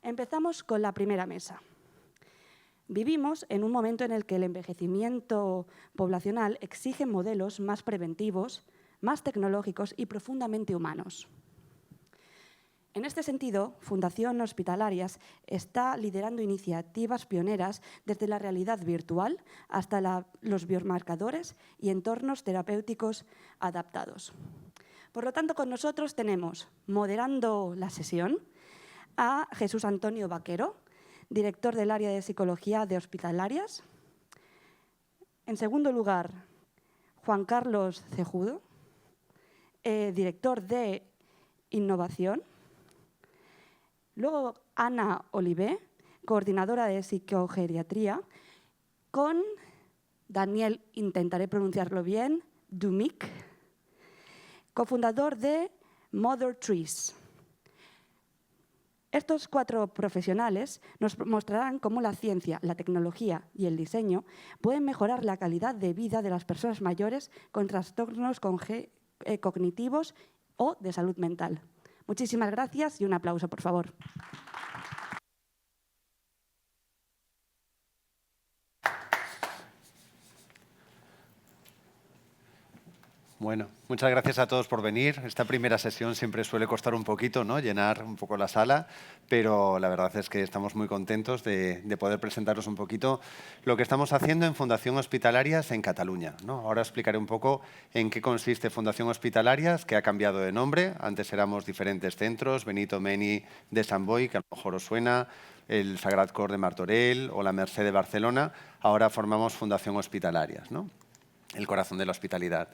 Empezamos con la primera mesa. Vivimos en un momento en el que el envejecimiento poblacional exige modelos más preventivos, más tecnológicos y profundamente humanos. En este sentido, Fundación Hospitalarias está liderando iniciativas pioneras desde la realidad virtual hasta los biomarcadores y entornos terapéuticos adaptados. Por lo tanto, con nosotros tenemos, moderando la sesión, a Jesús Antonio Vaquero, director del área de psicología de Hospitalarias. En segundo lugar, Juan Carlos Cejudo, director de innovación. Luego, Ana Olivé, coordinadora de psicogeriatría, con Daniel, intentaré pronunciarlo bien, Dumic, cofundador de Mother Trees. Estos 4 profesionales nos mostrarán cómo la ciencia, la tecnología y el diseño pueden mejorar la calidad de vida de las personas mayores con trastornos cognitivos o de salud mental. Muchísimas gracias y un aplauso, por favor. Bueno, muchas gracias a todos por venir. Esta primera sesión siempre suele costar un poquito, ¿no? Llenar un poco la sala, pero la verdad es que estamos muy contentos de poder presentaros un poquito lo que estamos haciendo en Fundación Hospitalarias en Cataluña, ¿no? Ahora explicaré un poco en qué consiste Fundación Hospitalarias, que ha cambiado de nombre. Antes éramos diferentes centros, Benito Meni de Sant Boi, que a lo mejor os suena, el Sagrat Cor de Martorell o la Mercè de Barcelona. Ahora formamos Fundación Hospitalarias, ¿no? El corazón de la hospitalidad.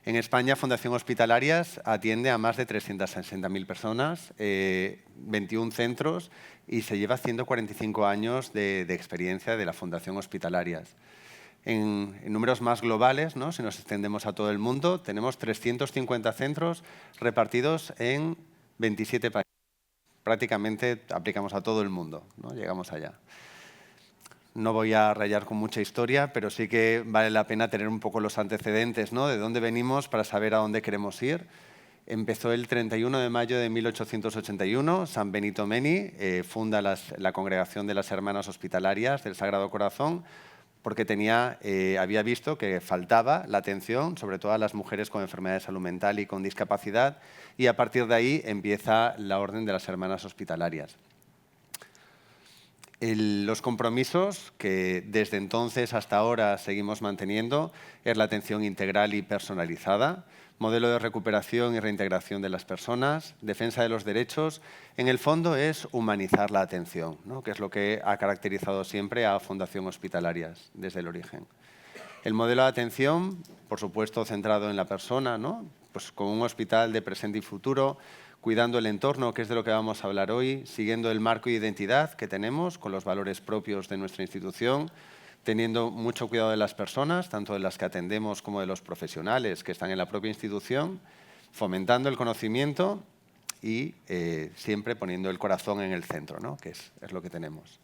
En España, Fundación Hospitalarias atiende a más de 360.000 personas, 21 centros y se lleva 145 años de experiencia de la Fundación Hospitalarias. En números más globales, ¿no? Si nos extendemos a todo el mundo, tenemos 350 centros repartidos en 27 países. Prácticamente aplicamos a todo el mundo, ¿no? Llegamos allá. No voy a rayar con mucha historia, pero sí que vale la pena tener un poco los antecedentes, ¿no? De dónde venimos para saber a dónde queremos ir. Empezó el 31 de mayo de 1881. San Benito Meni funda la Congregación de las Hermanas Hospitalarias del Sagrado Corazón porque había visto que faltaba la atención, sobre todo a las mujeres con enfermedad de salud mental y con discapacidad, y a partir de ahí empieza la Orden de las Hermanas Hospitalarias. Los compromisos que desde entonces hasta ahora seguimos manteniendo es la atención integral y personalizada, modelo de recuperación y reintegración de las personas, defensa de los derechos. En el fondo es humanizar la atención, ¿no? Que es lo que ha caracterizado siempre a Fundación Hospitalarias desde el origen. El modelo de atención, por supuesto, centrado en la persona, ¿no? Pues con un hospital de presente y futuro, cuidando el entorno, que es de lo que vamos a hablar hoy, siguiendo el marco de identidad que tenemos con los valores propios de nuestra institución, teniendo mucho cuidado de las personas, tanto de las que atendemos como de los profesionales que están en la propia institución, fomentando el conocimiento y siempre poniendo el corazón en el centro, ¿no? Que es lo que tenemos.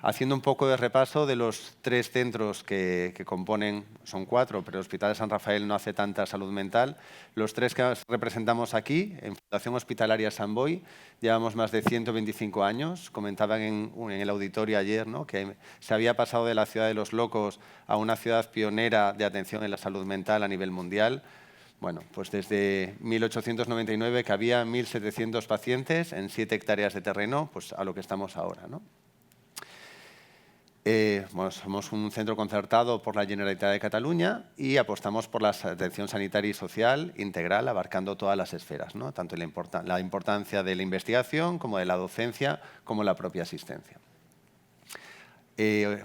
Haciendo un poco de repaso de los 3 centros que componen, son 4, pero el Hospital de San Rafael no hace tanta salud mental. Los 3 que representamos aquí, en Fundación Hospitalaria Sant Boi, llevamos más de 125 años. Comentaban en el auditorio ayer, ¿no? Que se había pasado de la ciudad de los locos a una ciudad pionera de atención en la salud mental a nivel mundial. Bueno, pues desde 1899, que había 1.700 pacientes en 7 hectáreas de terreno, pues a lo que estamos ahora, ¿no? Bueno, somos un centro concertado por la Generalitat de Cataluña y apostamos por la atención sanitaria y social integral, abarcando todas las esferas, ¿no? Tanto la importancia de la investigación como de la docencia, como la propia asistencia.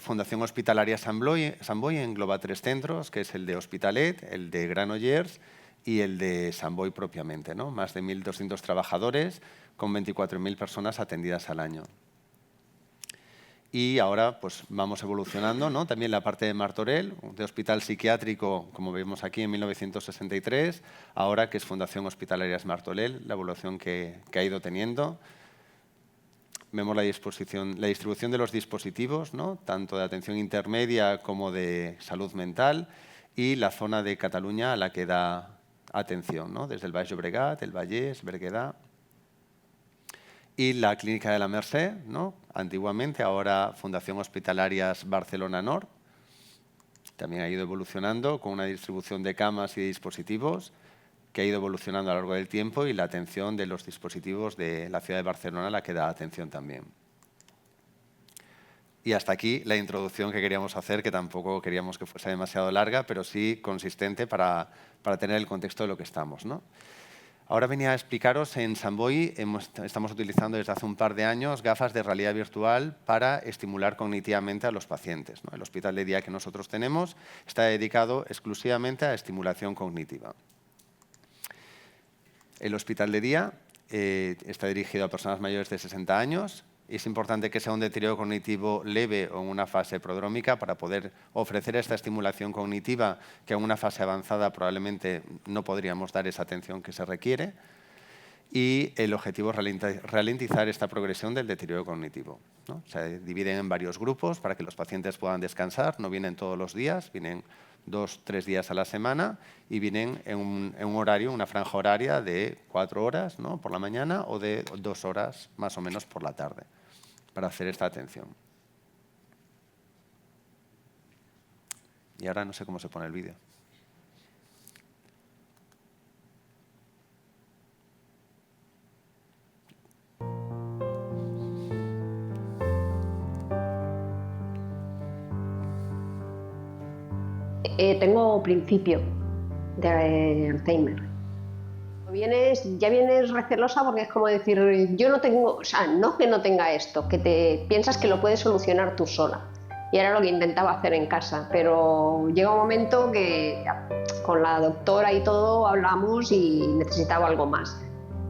Fundación Hospitalaria Sant Boi engloba 3 centros, que es el de Hospitalet, el de Granollers y el de Sant Boi propiamente, ¿no? Más de 1.200 trabajadores con 24.000 personas atendidas al año. Y ahora pues vamos evolucionando, ¿no? También la parte de Martorell, de hospital psiquiátrico, como vemos aquí en 1963, ahora que es Fundación Hospitalarias Martorell, la evolución que ha ido teniendo. Vemos la distribución de los dispositivos, ¿no? Tanto de atención intermedia como de salud mental, y la zona de Cataluña a la que da atención, ¿no? Desde el Baix Llobregat, el Vallès, Berguedà. Y la Clínica de la Mercè, ¿no? Antiguamente, ahora Fundación Hospitalarias Barcelona Nord, también ha ido evolucionando con una distribución de camas y de dispositivos que ha ido evolucionando a lo largo del tiempo, y la atención de los dispositivos de la ciudad de Barcelona la que da atención también. Y hasta aquí la introducción que queríamos hacer, que tampoco queríamos que fuese demasiado larga, pero sí consistente para tener el contexto de lo que estamos, ¿no? Ahora venía a explicaros, en Sant Boi estamos utilizando desde hace un par de años gafas de realidad virtual para estimular cognitivamente a los pacientes, ¿no? El hospital de día que nosotros tenemos está dedicado exclusivamente a estimulación cognitiva. El hospital de día está dirigido a personas mayores de 60 años. Es importante que sea un deterioro cognitivo leve o en una fase prodrómica para poder ofrecer esta estimulación cognitiva, que en una fase avanzada probablemente no podríamos dar esa atención que se requiere. Y el objetivo es ralentizar esta progresión del deterioro cognitivo, ¿no? Se dividen en varios grupos para que los pacientes puedan descansar. No vienen todos los días, vienen 2 o 3 días a la semana, y vienen en un horario, una franja horaria de 4 horas, ¿no? Por la mañana, o de 2 horas más o menos por la tarde, para hacer esta atención. Y ahora no sé cómo se pone el vídeo. Tengo principio de Alzheimer. Ya vienes recelosa porque es como decir, yo no tengo, o sea, no que no tenga esto, que te piensas que lo puedes solucionar tú sola. Y era lo que intentaba hacer en casa, pero llega un momento que con la doctora y todo hablamos y necesitaba algo más.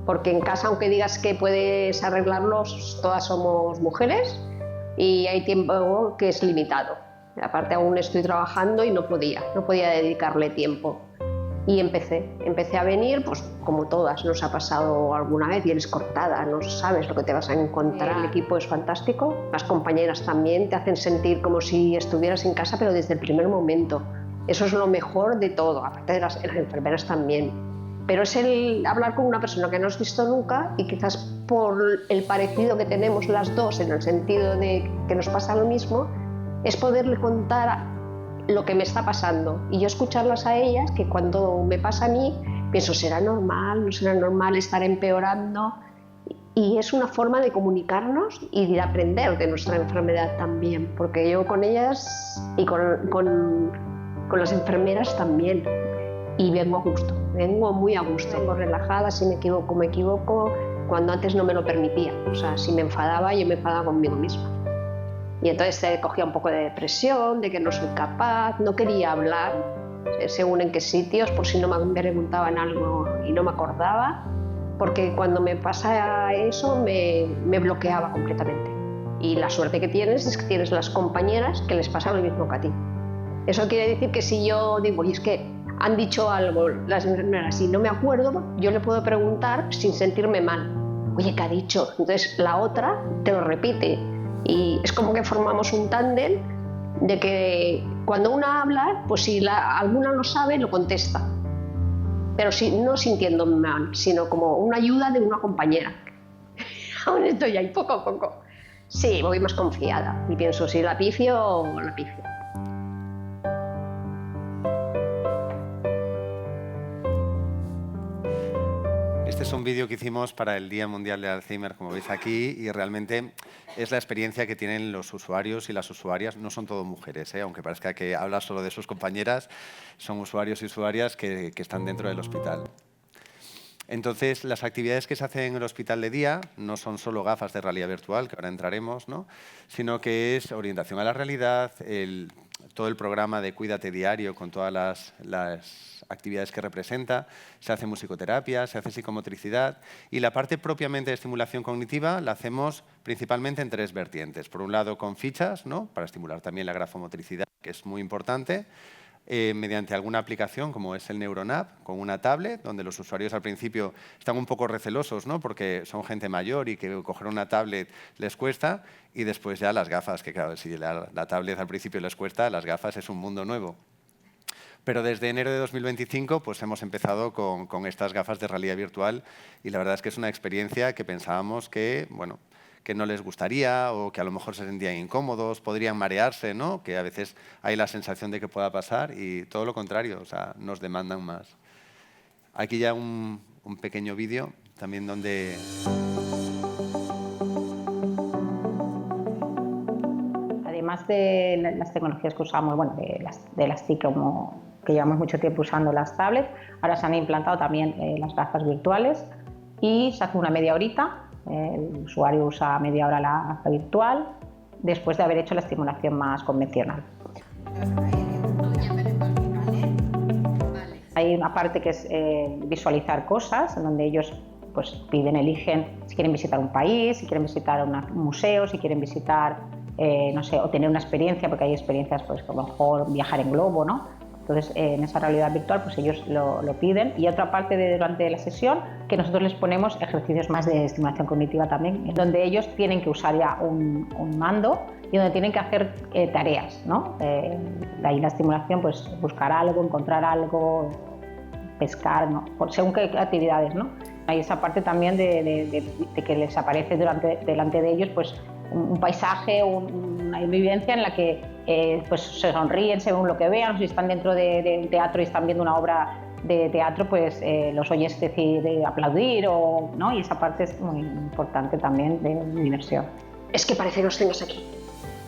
Porque en casa, aunque digas que puedes arreglarlos, todas somos mujeres y hay tiempo que es limitado. Aparte aún estoy trabajando y no podía dedicarle tiempo. Y empecé a venir, pues como todas, nos ha pasado alguna vez, y eres cortada, no sabes lo que te vas a encontrar. El equipo es fantástico, las compañeras también te hacen sentir como si estuvieras en casa, pero desde el primer momento. Eso es lo mejor de todo, aparte de las enfermeras también. Pero es el hablar con una persona que no has visto nunca, y quizás por el parecido que tenemos las dos en el sentido de que nos pasa lo mismo, es poderle contar lo que me está pasando y yo escucharlas a ellas, que cuando me pasa a mí pienso, ¿será normal? ¿No será normal estar empeorando? Y es una forma de comunicarnos y de aprender de nuestra enfermedad también, porque yo con ellas y con las enfermeras también, y vengo a gusto, vengo muy a gusto, vengo relajada, si me equivoco, cuando antes no me lo permitía, o sea, si me enfadaba, yo me enfadaba conmigo misma. Y entonces cogía un poco de depresión, de que no soy capaz, no quería hablar, según en qué sitios, por si no me preguntaban algo y no me acordaba, porque cuando me pasa eso me bloqueaba completamente. Y la suerte que tienes es que tienes las compañeras que les pasa lo mismo que a ti. Eso quiere decir que si yo digo, y es que han dicho algo las enfermeras y no me acuerdo, yo le puedo preguntar sin sentirme mal. Oye, ¿qué ha dicho? Entonces la otra te lo repite. Y es como que formamos un tándem de que cuando una habla, pues si alguna lo sabe, lo contesta. Pero no sintiéndome mal, sino como una ayuda de una compañera. Aún estoy ahí poco a poco. Sí, voy más confiada y pienso, si la pifio, la pifio. Este es un vídeo que hicimos para el Día Mundial de Alzheimer, como veis aquí, y realmente es la experiencia que tienen los usuarios y las usuarias. No son todo mujeres, aunque parezca que habla solo de sus compañeras, son usuarios y usuarias que están dentro del hospital. Entonces, las actividades que se hacen en el hospital de día no son solo gafas de realidad virtual, que ahora entraremos, ¿no? Sino que es orientación a la realidad, todo el programa de Cuídate Diario con todas las actividades que representa, se hace musicoterapia, se hace psicomotricidad, y la parte propiamente de estimulación cognitiva la hacemos principalmente en 3 vertientes. Por un lado, con fichas, ¿no? Para estimular también la grafomotricidad, que es muy importante, mediante alguna aplicación como es el NeuroNav, con una tablet, donde los usuarios al principio están un poco recelosos, ¿no? Porque son gente mayor y que coger una tablet les cuesta, y después ya las gafas, que claro, si la tablet al principio les cuesta, las gafas es un mundo nuevo. Pero desde enero de 2025 pues hemos empezado con estas gafas de realidad virtual y la verdad es que es una experiencia que pensábamos que, bueno, que no les gustaría o que a lo mejor se sentían incómodos, podrían marearse, ¿no? Que a veces hay la sensación de que pueda pasar y todo lo contrario, o sea, nos demandan más. Aquí ya un pequeño vídeo también donde... Además de las tecnologías que usamos, bueno, de las TIC, como que llevamos mucho tiempo usando las tablets, ahora se han implantado también las gafas virtuales y se hace una media horita. El usuario usa media hora la gafa virtual después de haber hecho la estimulación más convencional. Hay una parte que es visualizar cosas, en donde ellos pues piden, eligen si quieren visitar un país, si quieren visitar un museo, si quieren visitar, no sé, o tener una experiencia, porque hay experiencias, pues a lo mejor viajar en globo, ¿no? Entonces, en esa realidad virtual, pues ellos lo piden. Y otra parte durante la sesión, que nosotros les ponemos ejercicios más de estimulación cognitiva también, donde ellos tienen que usar ya un mando y donde tienen que hacer tareas, ¿no? De ahí la estimulación, pues buscar algo, encontrar algo, pescar, ¿no? Según qué actividades, ¿no? Hay esa parte también de que les aparece delante de ellos, pues un paisaje, una vivencia en la que pues se sonríen según lo que vean. Si están dentro de un teatro y están viendo una obra de teatro, pues los oyes decir aplaudir, ¿no? Y esa parte es muy importante también de diversión. Es que parece que los tengas aquí.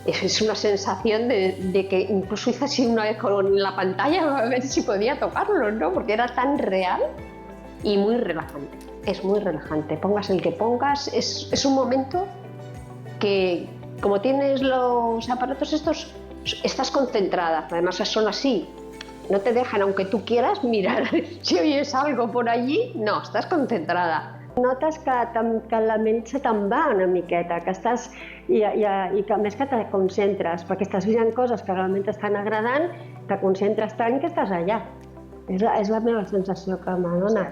Es una sensación de que incluso hice así una vez con la pantalla a ver si podía tocarlo, ¿no? Porque era tan real y muy relajante. Es muy relajante. Pongas el que pongas, es un momento que, como tienes los aparatos estos, estás concentrada. Además son así, no te dejan, aunque tú quieras, mirar si oyes algo por allí. No, estás concentrada. Notes que la ment se te'n va una miqueta, que estàs, i que a més que te concentres, perquè estàs veient coses que realment t'estan agradant, te concentres tant que estàs allà. És la meva sensació que m'adona.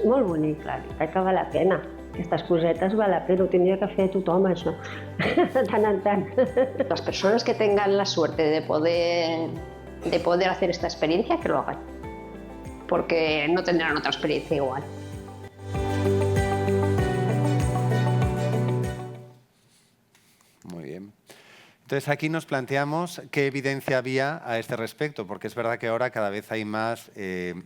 Molt bonic, la veritat que val la pena. Aquestes cosetes val la pena, ho tindria que fer tothom, això, de tant en tant. Las personas que tengan la suerte de poder hacer esta experiencia, que lo hagan, porque no tendrán otra experiencia igual. Muy bien. Entonces aquí nos planteamos qué evidencia había a este respecto, porque es verdad que ahora cada vez hay más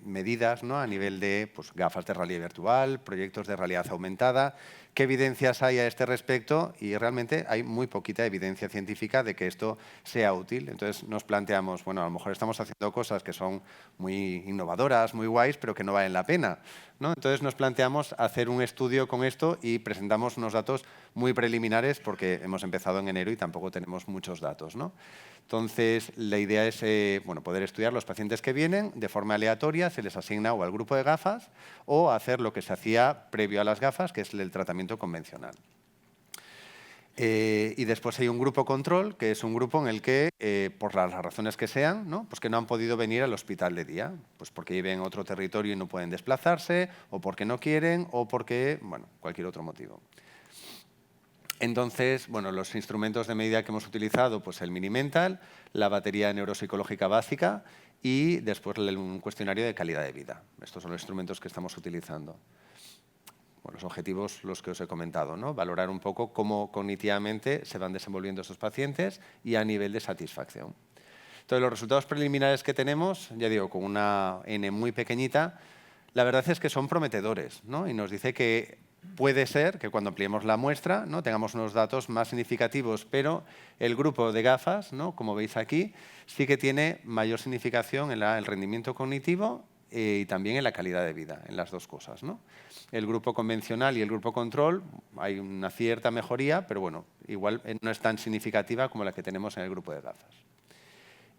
medidas, ¿no? A nivel de pues, gafas de realidad virtual, proyectos de realidad aumentada. ¿Qué evidencias hay a este respecto? Y realmente hay muy poquita evidencia científica de que esto sea útil. Entonces nos planteamos, bueno, a lo mejor estamos haciendo cosas que son muy innovadoras, muy guays, pero que no valen la pena, ¿no? Entonces nos planteamos hacer un estudio con esto y presentamos unos datos muy preliminares porque hemos empezado en enero y tampoco tenemos muchos datos, ¿no? Entonces, la idea es bueno, poder estudiar los pacientes que vienen de forma aleatoria, se les asigna o al grupo de gafas o hacer lo que se hacía previo a las gafas, que es el tratamiento convencional. Y después hay un grupo control, que es un grupo en el que, por las razones que sean, ¿no? Pues que no han podido venir al hospital de día, pues porque viven en otro territorio y no pueden desplazarse, o porque no quieren, o porque, bueno, cualquier otro motivo. Entonces, bueno, los instrumentos de medida que hemos utilizado, pues el Mini-Mental, la batería neuropsicológica básica y después un cuestionario de calidad de vida. Estos son los instrumentos que estamos utilizando. Bueno, los objetivos, los que os he comentado, ¿no? Valorar un poco cómo cognitivamente se van desenvolviendo estos pacientes y a nivel de satisfacción. Entonces, los resultados preliminares que tenemos, ya digo, con una N muy pequeñita, la verdad es que son prometedores, ¿no? Y nos dice que puede ser que cuando ampliemos la muestra, ¿no? Tengamos unos datos más significativos, pero el grupo de gafas, ¿no? Como veis aquí, sí que tiene mayor significación en el rendimiento cognitivo y también en la calidad de vida, en las dos cosas, ¿no? El grupo convencional y el grupo control, hay una cierta mejoría, pero bueno, igual no es tan significativa como la que tenemos en el grupo de gafas.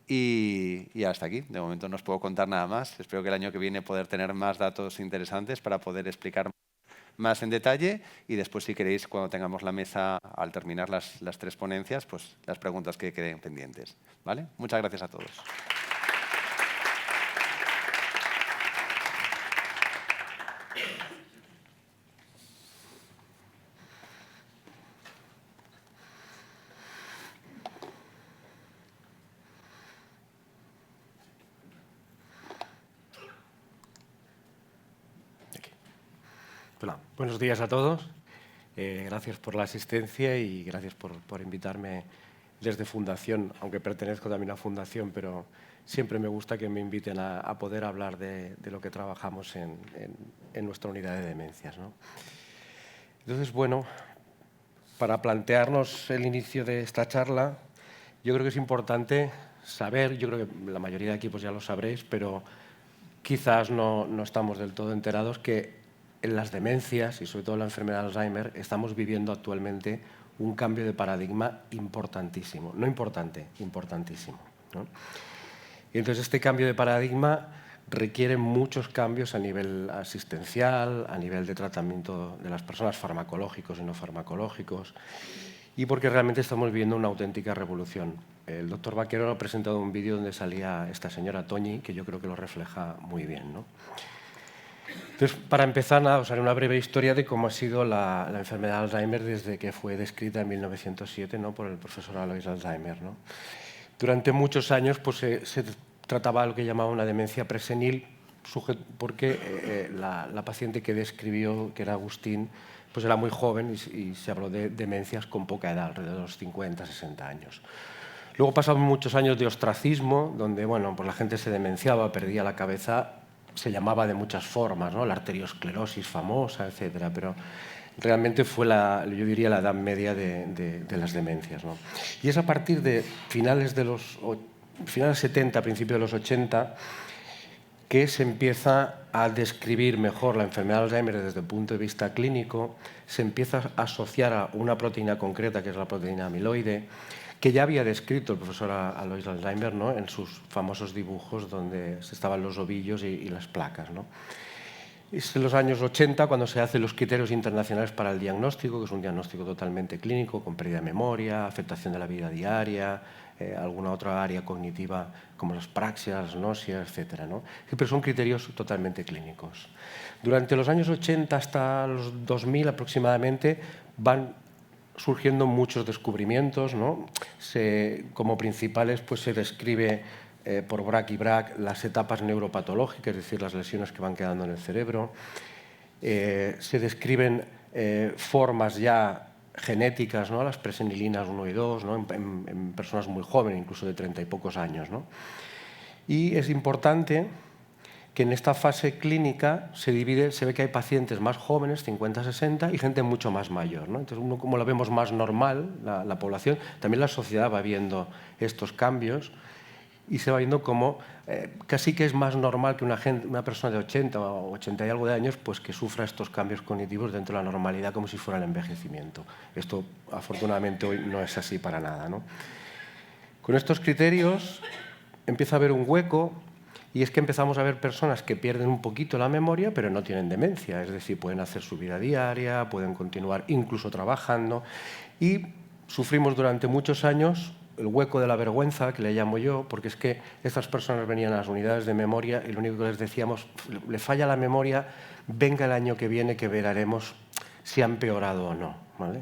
Y hasta aquí. De momento no os puedo contar nada más. Espero que el año que viene poder tener más datos interesantes para poder explicar más en detalle y después, si queréis, cuando tengamos la mesa, al terminar las tres ponencias, pues las preguntas que queden pendientes, ¿vale? Muchas gracias a todos. Hola, buenos días a todos. Gracias por la asistencia y gracias por invitarme desde Fundación, aunque pertenezco también a Fundación, pero siempre me gusta que me inviten a poder hablar de lo que trabajamos en nuestra unidad de demencias, ¿no? Entonces, bueno, para plantearnos el inicio de esta charla, yo creo que es importante saber, yo creo que la mayoría de aquí pues ya lo sabréis, pero quizás no estamos del todo enterados que en las demencias y sobre todo en la enfermedad de Alzheimer estamos viviendo actualmente un cambio de paradigma importantísimo. No importante, importantísimo, ¿no? Y entonces este cambio de paradigma requiere muchos cambios a nivel asistencial, a nivel de tratamiento de las personas, farmacológicos y no farmacológicos, y porque realmente estamos viviendo una auténtica revolución. El doctor Vaquero ha presentado un vídeo donde salía esta señora Toñi, que yo creo que lo refleja muy bien, ¿no? Entonces, para empezar, os haré una breve historia de cómo ha sido la enfermedad de Alzheimer desde que fue descrita en 1907, ¿no?, por el profesor Alois Alzheimer, ¿no? Durante muchos años pues, se trataba lo que llamaba una demencia presenil, porque la paciente que describió, que era Agustín, pues era muy joven y se habló de demencias con poca edad, alrededor de los 50, 60 años. Luego pasaron muchos años de ostracismo, donde bueno, pues la gente se demenciaba, perdía la cabeza, se llamaba de muchas formas, ¿no?, la arteriosclerosis famosa, etcétera, pero realmente fue, yo diría, la edad media de las demencias, ¿no? Y es a partir de finales 70, principios de los 80, que se empieza a describir mejor la enfermedad de Alzheimer desde el punto de vista clínico, se empieza a asociar a una proteína concreta, que es la proteína amiloide, que ya había descrito el profesor Alois Alzheimer, ¿no?, en sus famosos dibujos donde estaban los ovillos y las placas, ¿no? Es en los años 80 cuando se hacen los criterios internacionales para el diagnóstico, que es un diagnóstico totalmente clínico, con pérdida de memoria, afectación de la vida diaria, alguna otra área cognitiva como las praxias, las náuseas, etc., ¿no? Pero son criterios totalmente clínicos. Durante los años 80 hasta los 2000 aproximadamente van surgiendo muchos descubrimientos, ¿no? Como principales pues, se describe por Brack y Brack las etapas neuropatológicas, es decir, las lesiones que van quedando en el cerebro. Se describen formas ya genéticas, ¿no?, las presenilinas 1 y 2, ¿no?, en personas muy jóvenes, incluso de 30 y pocos años, ¿no? Y es importante que en esta fase clínica se ve que hay pacientes más jóvenes, 50-60, y gente mucho más mayor, ¿no? Entonces, uno, como lo vemos más normal, la población, también la sociedad va viendo estos cambios y se va viendo como casi que es más normal que una persona de 80 o 80 y algo de años pues, que sufra estos cambios cognitivos dentro de la normalidad como si fuera el envejecimiento. Esto, afortunadamente, hoy no es así para nada, ¿no? Con estos criterios empieza a haber un hueco. Y es que empezamos a ver personas que pierden un poquito la memoria, pero no tienen demencia. Es decir, pueden hacer su vida diaria, pueden continuar incluso trabajando. Y sufrimos durante muchos años el hueco de la vergüenza, que le llamo yo, porque es que estas personas venían a las unidades de memoria y lo único que les decíamos, le falla la memoria, venga el año que viene que veremos si ha empeorado o no, ¿vale?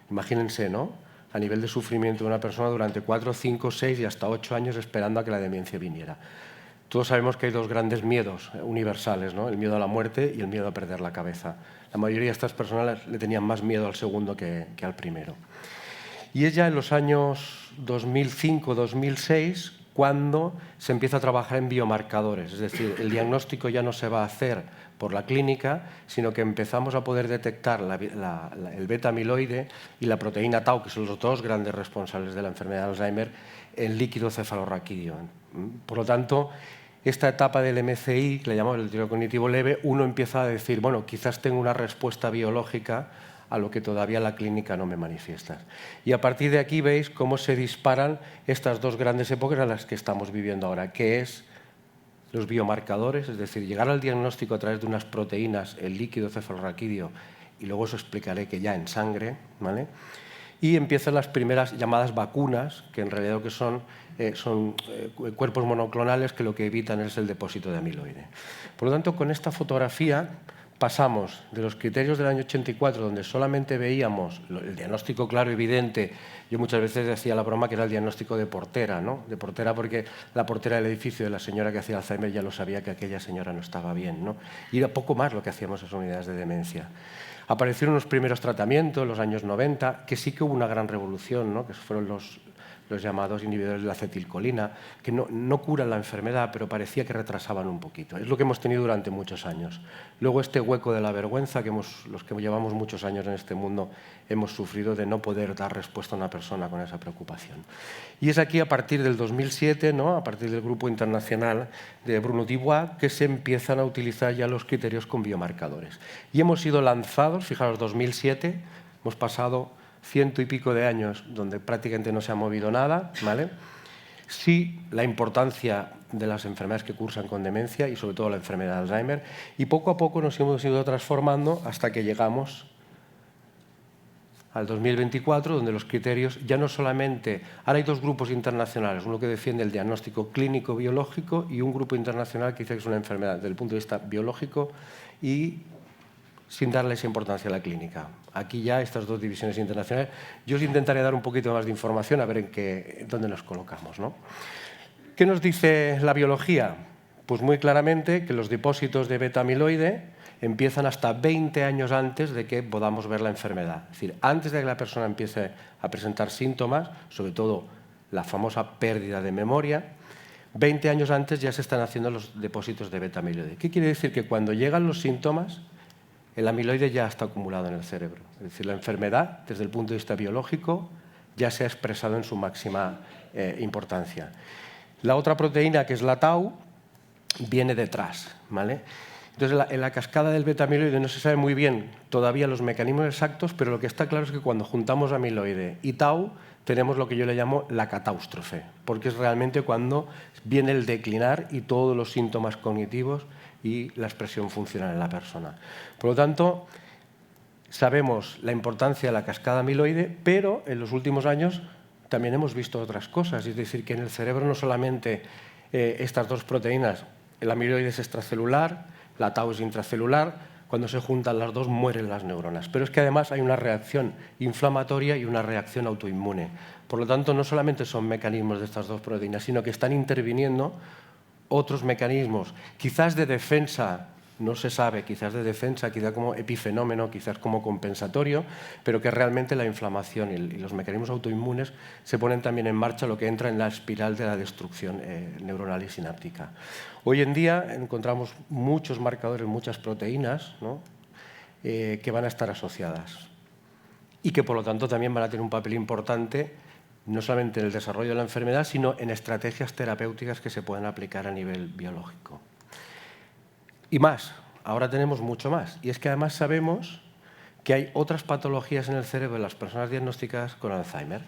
Imagínense, ¿no?, a nivel de sufrimiento de una persona durante 4, 5, 6 y hasta 8 años esperando a que la demencia viniera. Todos sabemos que hay dos grandes miedos universales, ¿no?, el miedo a la muerte y el miedo a perder la cabeza. La mayoría de estas personas le tenían más miedo al segundo que al primero. Y es ya en los años 2005-2006 cuando se empieza a trabajar en biomarcadores. Es decir, el diagnóstico ya no se va a hacer por la clínica, sino que empezamos a poder detectar el beta-amiloide y la proteína tau, que son los dos grandes responsables de la enfermedad de Alzheimer, en líquido cefalorraquídeo. Por lo tanto, esta etapa del MCI, que le llamamos el deterioro cognitivo leve, uno empieza a decir, bueno, quizás tengo una respuesta biológica a lo que todavía la clínica no me manifiesta. Y a partir de aquí veis cómo se disparan estas dos grandes épocas a las que estamos viviendo ahora, que es los biomarcadores, es decir, llegar al diagnóstico a través de unas proteínas, el líquido cefalorraquídeo, y luego os explicaré que ya en sangre, ¿vale? Y empiezan las primeras llamadas vacunas, que en realidad lo que son cuerpos monoclonales que lo que evitan es el depósito de amiloide. Por lo tanto, con esta fotografía pasamos de los criterios del año 84, donde solamente veíamos el diagnóstico claro y evidente. Yo muchas veces decía la broma que era el diagnóstico de portera, ¿no? De portera porque la portera del edificio de la señora que hacía Alzheimer ya lo sabía que aquella señora no estaba bien, ¿no? Y era poco más lo que hacíamos en esas unidades de demencia. Aparecieron los primeros tratamientos en los años 90, que sí que hubo una gran revolución, ¿no? Que fueron los llamados inhibidores de la acetilcolina, que no curan la enfermedad, pero parecía que retrasaban un poquito. Es lo que hemos tenido durante muchos años. Luego este hueco de la vergüenza que los que llevamos muchos años en este mundo hemos sufrido de no poder dar respuesta a una persona con esa preocupación. Y es aquí, a partir del 2007, ¿no? A partir del grupo internacional de Bruno Dubois, que se empiezan a utilizar ya los criterios con biomarcadores. Y hemos sido lanzados, fijaros, 2007, hemos pasado 100 y pico de años donde prácticamente no se ha movido nada, ¿vale? Sí, la importancia de las enfermedades que cursan con demencia y sobre todo la enfermedad de Alzheimer, y poco a poco nos hemos ido transformando hasta que llegamos al 2024, donde los criterios ya no solamente... Ahora hay dos grupos internacionales, uno que defiende el diagnóstico clínico-biológico y un grupo internacional que dice que es una enfermedad desde el punto de vista biológico y sin darle esa importancia a la clínica. Aquí ya estas dos divisiones internacionales. Yo os intentaré dar un poquito más de información a ver en dónde nos colocamos, ¿no? ¿Qué nos dice la biología? Pues muy claramente que los depósitos de beta-amiloide empiezan hasta 20 años antes de que podamos ver la enfermedad. Es decir, antes de que la persona empiece a presentar síntomas, sobre todo la famosa pérdida de memoria, 20 años antes ya se están haciendo los depósitos de beta-amiloide. ¿Qué quiere decir? Que cuando llegan los síntomas, el amiloide ya está acumulado en el cerebro. Es decir, la enfermedad, desde el punto de vista biológico, ya se ha expresado en su máxima importancia. La otra proteína, que es la tau, viene detrás, ¿vale? Entonces, en la cascada del beta-amiloide no se sabe muy bien todavía los mecanismos exactos, pero lo que está claro es que cuando juntamos amiloide y tau, tenemos lo que yo le llamo la catáustrofe, porque es realmente cuando viene el declinar y todos los síntomas cognitivos y la expresión funcional en la persona. Por lo tanto, sabemos la importancia de la cascada amiloide, pero en los últimos años también hemos visto otras cosas. Es decir, que en el cerebro no solamente estas dos proteínas, el amiloide es extracelular, la tau es intracelular, cuando se juntan las dos mueren las neuronas. Pero es que además hay una reacción inflamatoria y una reacción autoinmune. Por lo tanto, no solamente son mecanismos de estas dos proteínas, sino que están interviniendo otros mecanismos, quizás de defensa, no se sabe, quizás de defensa, quizás como epifenómeno, quizás como compensatorio, pero que realmente la inflamación y los mecanismos autoinmunes se ponen también en marcha, lo que entra en la espiral de la destrucción neuronal y sináptica. Hoy en día encontramos muchos marcadores, muchas proteínas, ¿no? Que van a estar asociadas y que por lo tanto también van a tener un papel importante no solamente en el desarrollo de la enfermedad, sino en estrategias terapéuticas que se pueden aplicar a nivel biológico. Y más, ahora tenemos mucho más. Y es que además sabemos que hay otras patologías en el cerebro de las personas diagnosticadas con Alzheimer.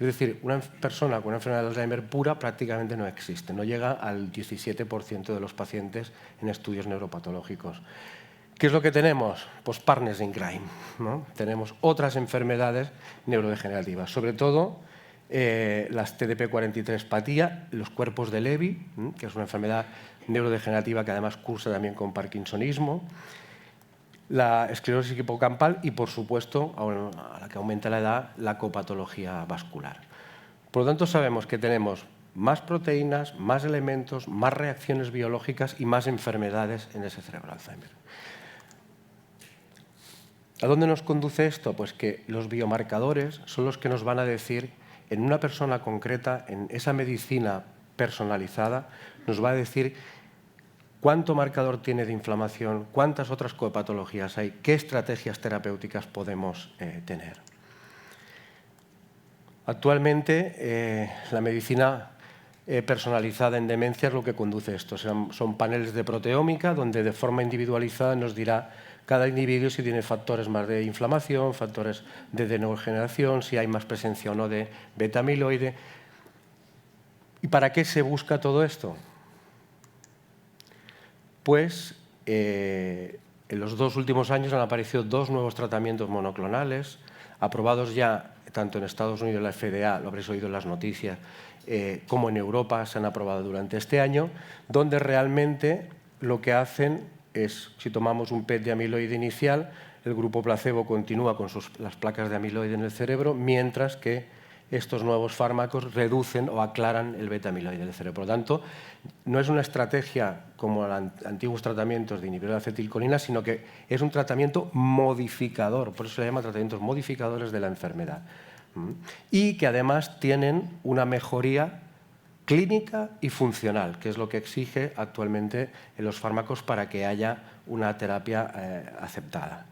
Es decir, una persona con una enfermedad de Alzheimer pura prácticamente no existe, no llega al 17% de los pacientes en estudios neuropatológicos. ¿Qué es lo que tenemos? Pues partners in crime, ¿no? Tenemos otras enfermedades neurodegenerativas, sobre todo las TDP-43-patía, los cuerpos de Lewy, que es una enfermedad neurodegenerativa que además cursa también con parkinsonismo, la esclerosis hipocampal y, por supuesto, a la que aumenta la edad, la copatología vascular. Por lo tanto, sabemos que tenemos más proteínas, más elementos, más reacciones biológicas y más enfermedades en ese cerebro Alzheimer. ¿A dónde nos conduce esto? Pues que los biomarcadores son los que nos van a decir, en una persona concreta, en esa medicina personalizada, nos va a decir cuánto marcador tiene de inflamación, cuántas otras copatologías hay, qué estrategias terapéuticas podemos tener. Actualmente, la medicina personalizada en demencia es lo que conduce esto. Son paneles de proteómica donde de forma individualizada nos dirá cada individuo si tiene factores más de inflamación, factores de neurodegeneración, si hay más presencia o no de beta-amiloide. ¿Y para qué se busca todo esto? Pues en los 2 últimos años han aparecido 2 nuevos tratamientos monoclonales, aprobados ya tanto en Estados Unidos, la FDA, lo habréis oído en las noticias, como en Europa se han aprobado durante este año, donde realmente lo que hacen es, si tomamos un PET de amiloide inicial, el grupo placebo continúa con las placas de amiloide en el cerebro, mientras que estos nuevos fármacos reducen o aclaran el beta-amiloide del cerebro. Por lo tanto, no es una estrategia como los antiguos tratamientos de inhibidor de acetilcolina, sino que es un tratamiento modificador, por eso se llama tratamientos modificadores de la enfermedad. Y que además tienen una mejoría clínica y funcional, que es lo que exige actualmente en los fármacos para que haya una terapia aceptada.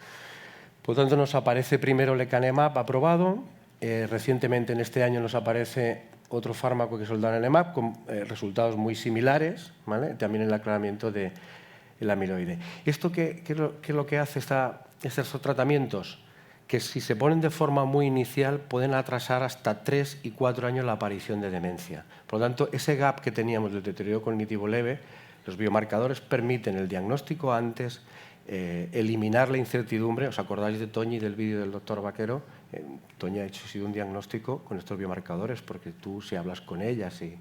Por lo tanto, nos aparece primero lecanemab aprobado. Recientemente, en este año, nos aparece otro fármaco que es el donanemab, con resultados muy similares, ¿vale? También en el aclaramiento del amiloide. ¿Esto qué es lo que hace estos tratamientos? Que si se ponen de forma muy inicial pueden atrasar hasta 3 y 4 años la aparición de demencia. Por lo tanto, ese gap que teníamos del deterioro cognitivo leve, los biomarcadores permiten el diagnóstico antes, eliminar la incertidumbre. ¿Os acordáis de Toñi y del vídeo del doctor Vaquero? Toñi ha hecho un diagnóstico con estos biomarcadores, porque tú, si hablas con ella, si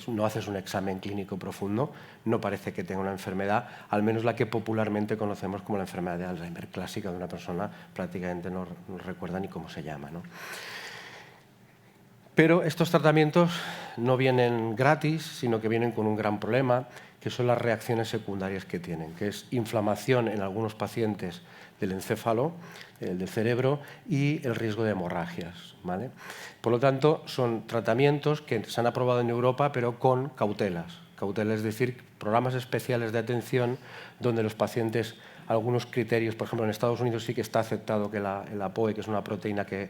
no haces un examen clínico profundo, no parece que tenga una enfermedad, al menos la que popularmente conocemos como la enfermedad de Alzheimer clásica de una persona, prácticamente no recuerda ni cómo se llama, ¿no? Pero estos tratamientos no vienen gratis, sino que vienen con un gran problema, que son las reacciones secundarias que tienen, que es inflamación en algunos pacientes del encéfalo, del cerebro, y el riesgo de hemorragias, ¿vale? Por lo tanto, son tratamientos que se han aprobado en Europa, pero con cautelas. Cautelas, es decir, programas especiales de atención donde los pacientes, algunos criterios, por ejemplo, en Estados Unidos sí que está aceptado que la APOE, que es una proteína que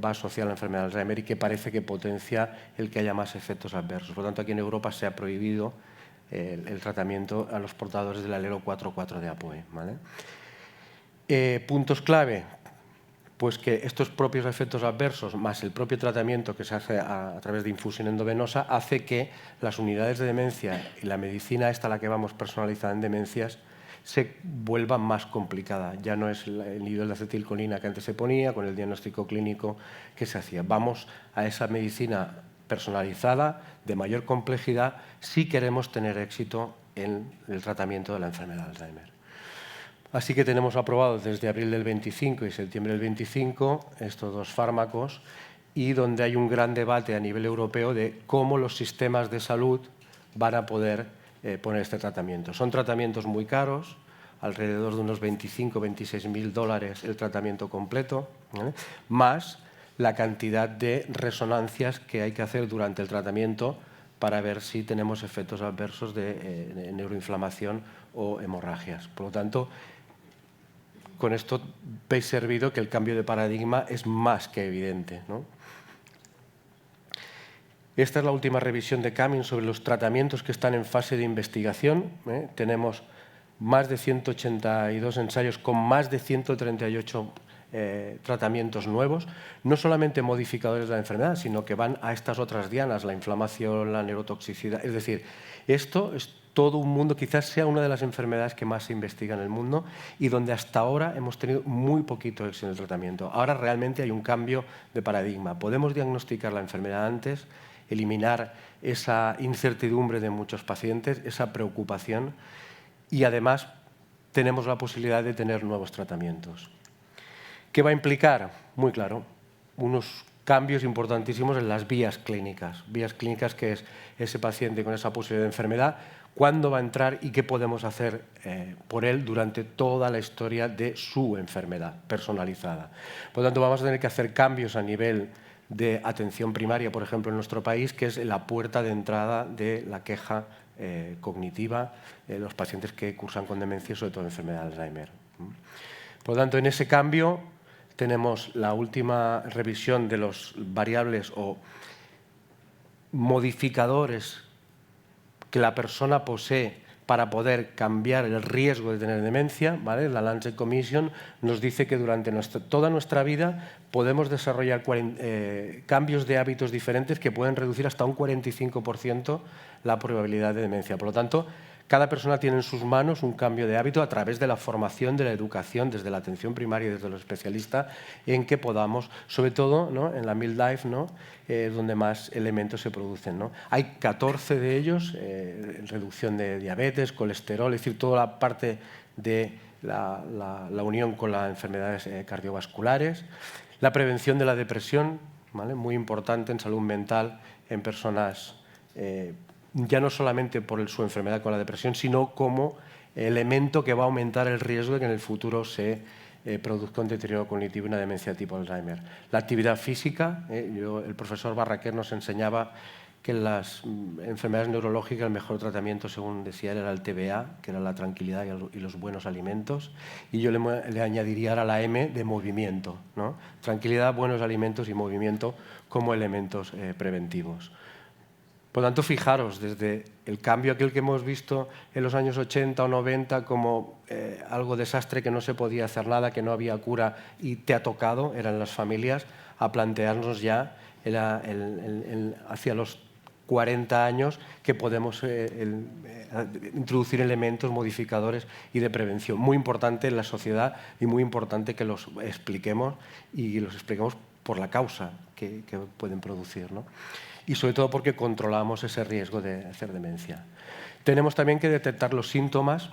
va asociada a la enfermedad de Alzheimer y que parece que potencia el que haya más efectos adversos. Por lo tanto, aquí en Europa se ha prohibido el tratamiento a los portadores del alelo 4,4 de APOE, ¿vale? Puntos clave, pues que estos propios efectos adversos, más el propio tratamiento que se hace a través de infusión endovenosa, hace que las unidades de demencia y la medicina esta a la que vamos personalizada en demencias se vuelva más complicada. Ya no es el nivel de acetilcolina que antes se ponía, con el diagnóstico clínico que se hacía. Vamos a esa medicina personalizada, de mayor complejidad, si queremos tener éxito en el tratamiento de la enfermedad de Alzheimer. Así que tenemos aprobados desde abril del 25 y septiembre del 25 estos dos fármacos, y donde hay un gran debate a nivel europeo de cómo los sistemas de salud van a poder poner este tratamiento. Son tratamientos muy caros, alrededor de unos 25 o 26.000 dólares el tratamiento completo, ¿vale? Más la cantidad de resonancias que hay que hacer durante el tratamiento para ver si tenemos efectos adversos de neuroinflamación o hemorragias. Por lo tanto, con esto veis servido que el cambio de paradigma es más que evidente, ¿no? Esta es la última revisión de Cummings sobre los tratamientos que están en fase de investigación. Tenemos más de 182 ensayos con más de 138 tratamientos nuevos, no solamente modificadores de la enfermedad, sino que van a estas otras dianas, la inflamación, la neurotoxicidad. Es decir, esto es todo un mundo, quizás sea una de las enfermedades que más se investiga en el mundo y donde hasta ahora hemos tenido muy poquito éxito en el tratamiento. Ahora realmente hay un cambio de paradigma. Podemos diagnosticar la enfermedad antes, eliminar esa incertidumbre de muchos pacientes, esa preocupación, y además tenemos la posibilidad de tener nuevos tratamientos. ¿Qué va a implicar? Muy claro, unos cambios importantísimos en las vías clínicas. Vías clínicas, que es ese paciente con esa posibilidad de enfermedad, cuándo va a entrar y qué podemos hacer por él durante toda la historia de su enfermedad personalizada. Por lo tanto, vamos a tener que hacer cambios a nivel de atención primaria, por ejemplo, en nuestro país, que es la puerta de entrada de la queja cognitiva de los pacientes que cursan con demencia, sobre todo enfermedad de Alzheimer. Por lo tanto, en ese cambio tenemos la última revisión de los variables o modificadores que la persona posee para poder cambiar el riesgo de tener demencia, ¿vale? La Lancet Commission nos dice que durante toda nuestra vida podemos desarrollar cambios de hábitos diferentes que pueden reducir hasta un 45% la probabilidad de demencia. Por lo tanto, Cada persona tiene en sus manos un cambio de hábito a través de la formación, de la educación, desde la atención primaria y desde los especialistas, en que podamos, sobre todo, ¿no?, en la midlife, ¿no?, donde más elementos se producen, ¿no? Hay 14 de ellos, reducción de diabetes, colesterol, es decir, toda la parte de la unión con las enfermedades cardiovasculares, la prevención de la depresión, ¿vale?, muy importante en salud mental en personas ya no solamente por su enfermedad con la depresión, sino como elemento que va a aumentar el riesgo de que en el futuro se produzca un deterioro cognitivo y una demencia tipo Alzheimer. La actividad física, el profesor Barraquer nos enseñaba que en las enfermedades neurológicas el mejor tratamiento, según decía él, era el TBA, que era la tranquilidad y los buenos alimentos, y yo le añadiría ahora la M de movimiento, ¿no? Tranquilidad, buenos alimentos y movimiento como elementos preventivos. Por lo tanto, fijaros, desde el cambio aquel que hemos visto en los años 80 o 90 como algo desastre, que no se podía hacer nada, que no había cura y te ha tocado, eran las familias, a plantearnos ya hacia los 40 años que podemos introducir elementos modificadores y de prevención. Muy importante en la sociedad y muy importante que los expliquemos y los expliquemos por la causa que pueden producir, ¿no? Y sobre todo porque controlamos ese riesgo de hacer demencia. Tenemos también que detectar los síntomas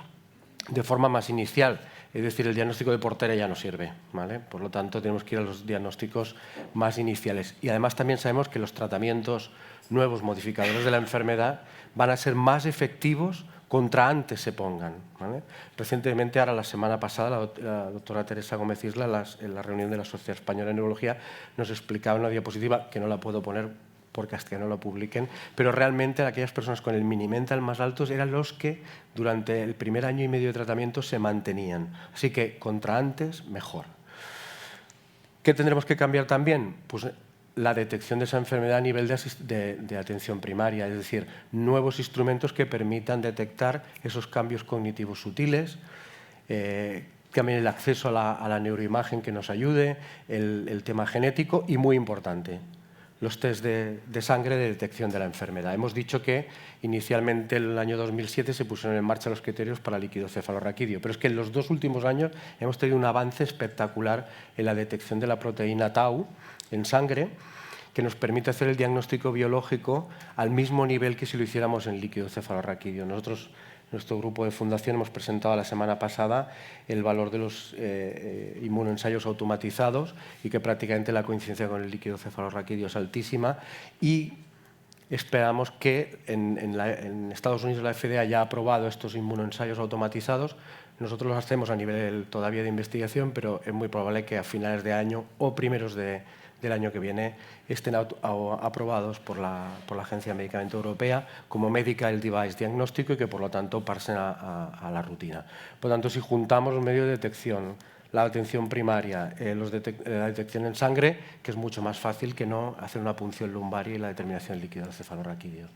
de forma más inicial, es decir, el diagnóstico de portera ya no sirve, ¿vale? Por lo tanto, tenemos que ir a los diagnósticos más iniciales. Y además también sabemos que los tratamientos nuevos modificadores de la enfermedad van a ser más efectivos contra antes se pongan, ¿vale? Recientemente, ahora la semana pasada, la doctora Teresa Gómez Isla, en la reunión de la Sociedad Española de Neurología, nos explicaba en una diapositiva, que no la puedo poner porque hasta que no lo publiquen, pero realmente aquellas personas con el mini-mental más altos eran los que durante el primer año y medio de tratamiento se mantenían. Así que contra antes, mejor. ¿Qué tendremos que cambiar también? Pues la detección de esa enfermedad a nivel de atención primaria, es decir, nuevos instrumentos que permitan detectar esos cambios cognitivos sutiles, también el acceso a la neuroimagen que nos ayude, el tema genético y, muy importante, los test de sangre de detección de la enfermedad. Hemos dicho que inicialmente en el año 2007 se pusieron en marcha los criterios para líquido cefalorraquídeo, pero es que en los 2 últimos años hemos tenido un avance espectacular en la detección de la proteína tau en sangre, que nos permite hacer el diagnóstico biológico al mismo nivel que si lo hiciéramos en líquido cefalorraquídeo. Nosotros, nuestro grupo de fundación, hemos presentado la semana pasada el valor de los inmunoensayos automatizados y que prácticamente la coincidencia con el líquido cefalorraquídeo es altísima, y esperamos que en Estados Unidos la FDA ya ha aprobado estos inmunoensayos automatizados. Nosotros los hacemos a nivel todavía de investigación, pero es muy probable que a finales de año o primeros del año que viene estén aprobados por la Agencia de Medicamento Europea como Medical Device Diagnóstico y que, por lo tanto, pasen a la rutina. Por lo tanto, si juntamos los medios de detección, la atención primaria, la detección en sangre, que es mucho más fácil que no hacer una punción lumbaria y la determinación del líquido cefalorraquídeo.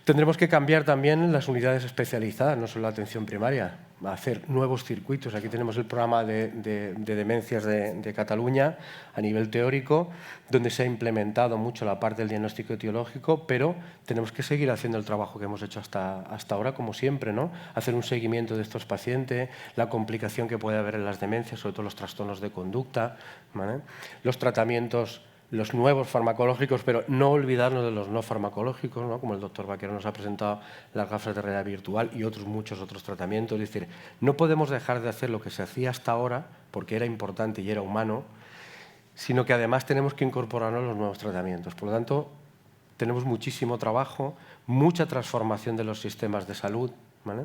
Tendremos que cambiar también las unidades especializadas, no solo la atención primaria, a hacer nuevos circuitos. Aquí tenemos el programa de demencias de Cataluña a nivel teórico, donde se ha implementado mucho la parte del diagnóstico etiológico, pero tenemos que seguir haciendo el trabajo que hemos hecho hasta ahora, como siempre, ¿no? Hacer un seguimiento de estos pacientes, la complicación que puede haber en las demencias, sobre todo los trastornos de conducta, ¿vale? Los tratamientos, los nuevos farmacológicos, pero no olvidarnos de los no farmacológicos, ¿no? Como el doctor Vaquero nos ha presentado, las gafas de realidad virtual y muchos otros tratamientos. Es decir, no podemos dejar de hacer lo que se hacía hasta ahora, porque era importante y era humano, sino que además tenemos que incorporarnos los nuevos tratamientos. Por lo tanto, tenemos muchísimo trabajo, mucha transformación de los sistemas de salud, ¿vale?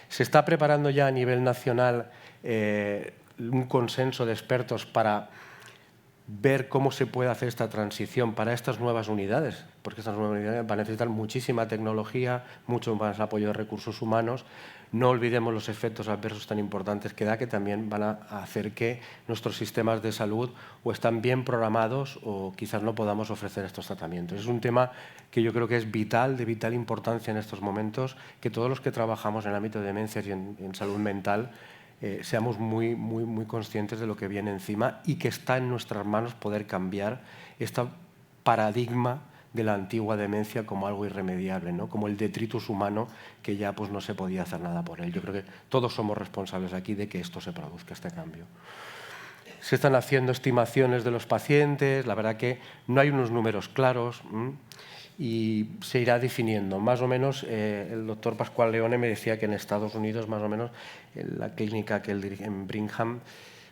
Se está preparando ya a nivel nacional un consenso de expertos para ver cómo se puede hacer esta transición para estas nuevas unidades, porque estas nuevas unidades van a necesitar muchísima tecnología, mucho más apoyo de recursos humanos. No olvidemos los efectos adversos tan importantes que da, que también van a hacer que nuestros sistemas de salud o están bien programados o quizás no podamos ofrecer estos tratamientos. Es un tema que yo creo que es vital, de vital importancia en estos momentos, que todos los que trabajamos en el ámbito de demencias y en salud mental seamos muy conscientes de lo que viene encima y que está en nuestras manos poder cambiar este paradigma de la antigua demencia como algo irremediable, ¿no? Como el detritus humano que ya pues, no se podía hacer nada por él. Yo creo que todos somos responsables aquí de que esto se produzca, este cambio. Se están haciendo estimaciones de los pacientes, la verdad que no hay unos números claros y se irá definiendo. Más o menos, el doctor Pascual Leone me decía que en Estados Unidos, más o menos, en la clínica que él dirige en Brigham,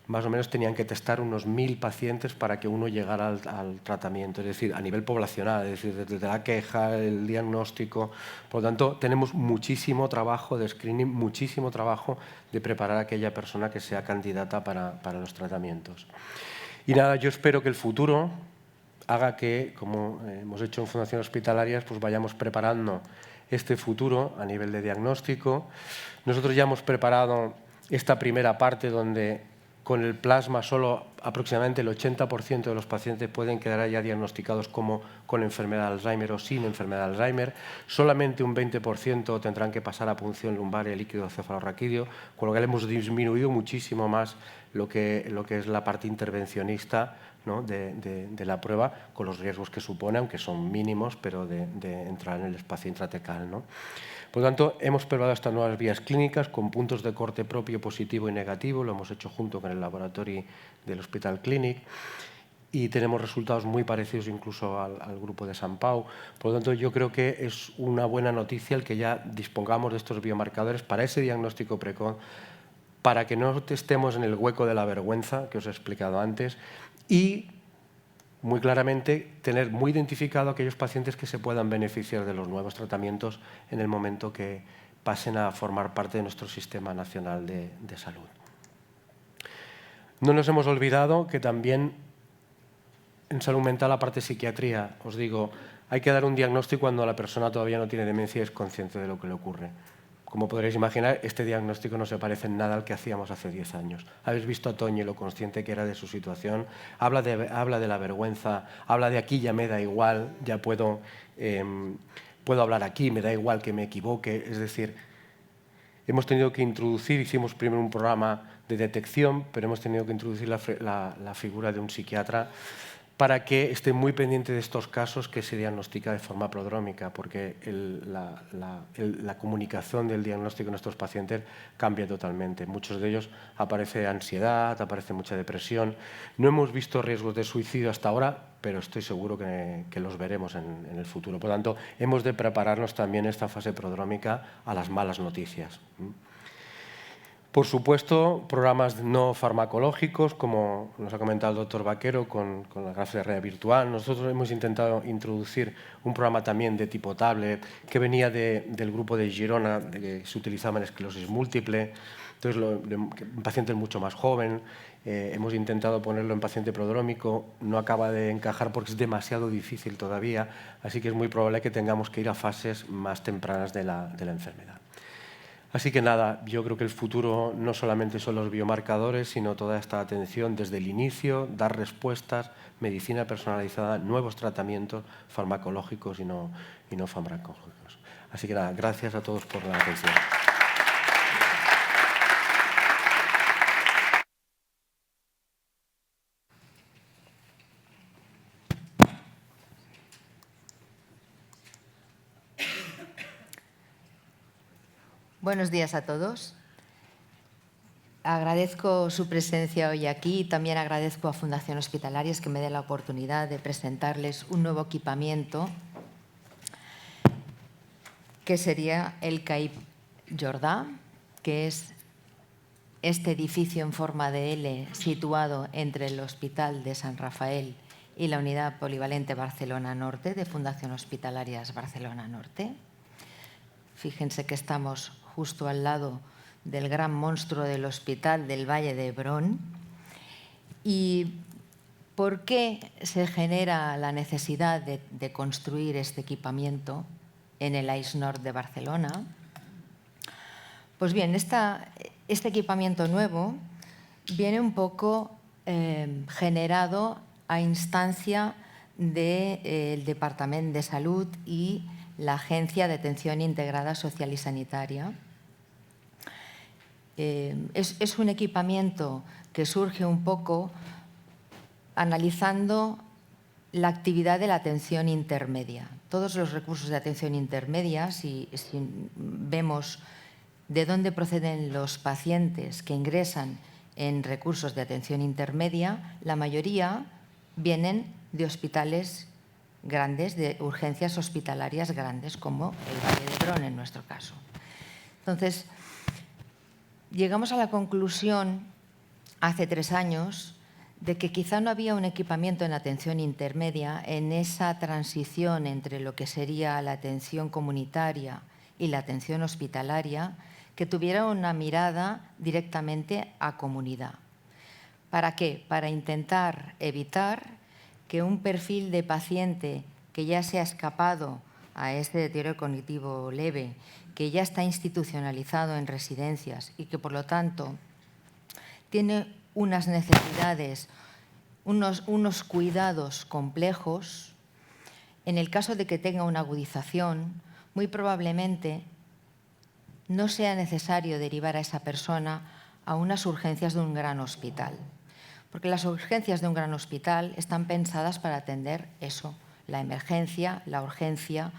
más o menos tenían que testar unos 1000 pacientes para que uno llegara al tratamiento, es decir, a nivel poblacional, es decir, desde la queja, el diagnóstico. Por lo tanto, tenemos muchísimo trabajo de screening, muchísimo trabajo de preparar a aquella persona que sea candidata para los tratamientos. Y nada, yo espero que el futuro haga que, como hemos hecho en Fundaciones Hospitalarias, pues vayamos preparando este futuro a nivel de diagnóstico. Nosotros ya hemos preparado esta primera parte donde con el plasma solo aproximadamente el 80% de los pacientes pueden quedar ya diagnosticados como con enfermedad de Alzheimer o sin enfermedad de Alzheimer. Solamente un 20% tendrán que pasar a punción lumbar y líquido cefalorraquídeo, con lo que hemos disminuido muchísimo más lo que es la parte intervencionista, ¿no? de la prueba, con los riesgos que supone, aunque son mínimos, pero de entrar en el espacio intratecal, ¿no? Por lo tanto, hemos probado estas nuevas vías clínicas con puntos de corte propio positivo y negativo, lo hemos hecho junto con el laboratorio del Hospital Clínic y tenemos resultados muy parecidos incluso al grupo de San Pau. Por lo tanto, yo creo que es una buena noticia el que ya dispongamos de estos biomarcadores para ese diagnóstico precoz, para que no estemos en el hueco de la vergüenza que os he explicado antes y muy claramente tener muy identificado aquellos pacientes que se puedan beneficiar de los nuevos tratamientos en el momento que pasen a formar parte de nuestro Sistema Nacional de Salud. No nos hemos olvidado que también en salud mental, la parte de psiquiatría, os digo, hay que dar un diagnóstico cuando la persona todavía no tiene demencia y es consciente de lo que le ocurre. Como podréis imaginar, este diagnóstico no se parece en nada al que hacíamos hace 10 años. Habéis visto a Toñi lo consciente que era de su situación, habla de la vergüenza, habla de aquí ya me da igual, ya puedo hablar aquí, me da igual que me equivoque. Es decir, hemos tenido que introducir, hicimos primero un programa de detección, pero hemos tenido que introducir la figura de un psiquiatra para que esté muy pendiente de estos casos que se diagnostica de forma prodrómica, porque la comunicación del diagnóstico en estos pacientes cambia totalmente. Muchos de ellos aparece ansiedad, aparece mucha depresión. No hemos visto riesgos de suicidio hasta ahora, pero estoy seguro que los veremos en el futuro. Por lo tanto, hemos de prepararnos también en esta fase prodrómica a las malas noticias. Por supuesto, programas no farmacológicos, como nos ha comentado el doctor Vaquero con la gráfica de realidad virtual. Nosotros hemos intentado introducir un programa también de tipo tablet que venía del grupo de Girona, que se utilizaba en esclerosis múltiple. Entonces, en pacientes mucho más joven. Hemos intentado ponerlo en paciente prodrómico. No acaba de encajar porque es demasiado difícil todavía. Así que es muy probable que tengamos que ir a fases más tempranas de la enfermedad. Así que nada, yo creo que el futuro no solamente son los biomarcadores, sino toda esta atención desde el inicio, dar respuestas, medicina personalizada, nuevos tratamientos farmacológicos y no farmacológicos. Así que nada, gracias a todos por la atención. Buenos días a todos. Agradezco su presencia hoy aquí y también agradezco a Fundación Hospitalarias que me dé la oportunidad de presentarles un nuevo equipamiento que sería el CAIP Jordà, que es este edificio en forma de L situado entre el Hospital de San Rafael y la Unidad Polivalente Barcelona Norte de Fundación Hospitalarias Barcelona Norte. Fíjense que estamos justo al lado del gran monstruo del Hospital del Valle de Hebrón. ¿Y por qué se genera la necesidad de construir este equipamiento en el AIS Nord de Barcelona? Pues bien, este equipamiento nuevo viene un poco generado a instancia del Departamento de Salud y la Agencia de Atención Integrada Social y Sanitaria. Es un equipamiento que surge un poco analizando la actividad de la atención intermedia. Todos los recursos de atención intermedia, si vemos de dónde proceden los pacientes que ingresan en recursos de atención intermedia, la mayoría vienen de hospitales grandes, de urgencias hospitalarias grandes, como el Valle de Hebrón en nuestro caso. Entonces, llegamos a la conclusión hace 3 años de que quizá no había un equipamiento en atención intermedia en esa transición entre lo que sería la atención comunitaria y la atención hospitalaria, que tuviera una mirada directamente a comunidad. ¿Para qué? Para intentar evitar que un perfil de paciente que ya se ha escapado a este deterioro cognitivo leve, que ya está institucionalizado en residencias y que, por lo tanto, tiene unas necesidades, unos cuidados complejos, en el caso de que tenga una agudización, muy probablemente no sea necesario derivar a esa persona a unas urgencias de un gran hospital. Porque las urgencias de un gran hospital están pensadas para atender eso, la emergencia, la urgencia,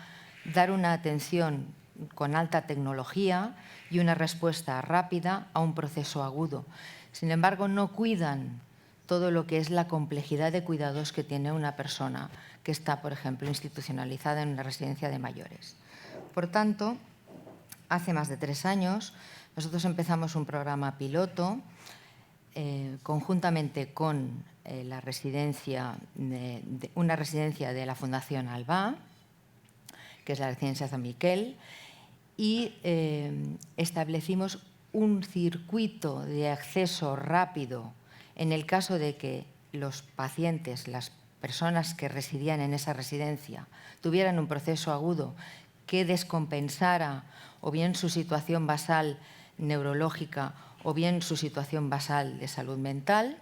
dar una atención con alta tecnología y una respuesta rápida a un proceso agudo. Sin embargo, no cuidan todo lo que es la complejidad de cuidados que tiene una persona que está, por ejemplo, institucionalizada en una residencia de mayores. Por tanto, hace más de 3 años, nosotros empezamos un programa piloto conjuntamente con una residencia de la Fundación Albà, que es la residencia San Miquel, y establecimos un circuito de acceso rápido en el caso de que los pacientes, las personas que residían en esa residencia, tuvieran un proceso agudo que descompensara o bien su situación basal neurológica o bien su situación basal de salud mental,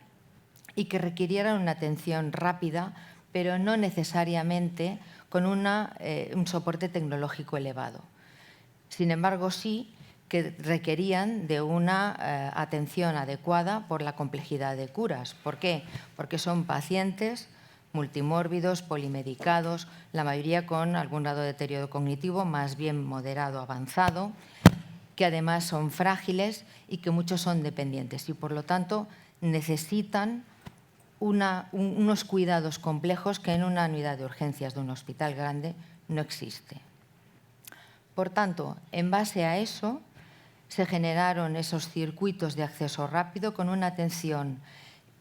y que requirieran una atención rápida, pero no necesariamente con un soporte tecnológico elevado. Sin embargo, sí que requerían de una atención adecuada por la complejidad de curas. ¿Por qué? Porque son pacientes multimórbidos, polimedicados, la mayoría con algún grado de deterioro cognitivo, más bien moderado avanzado, que además son frágiles y que muchos son dependientes y, por lo tanto, necesitan unos cuidados complejos que en una unidad de urgencias de un hospital grande no existe. Por tanto, en base a eso, se generaron esos circuitos de acceso rápido con una atención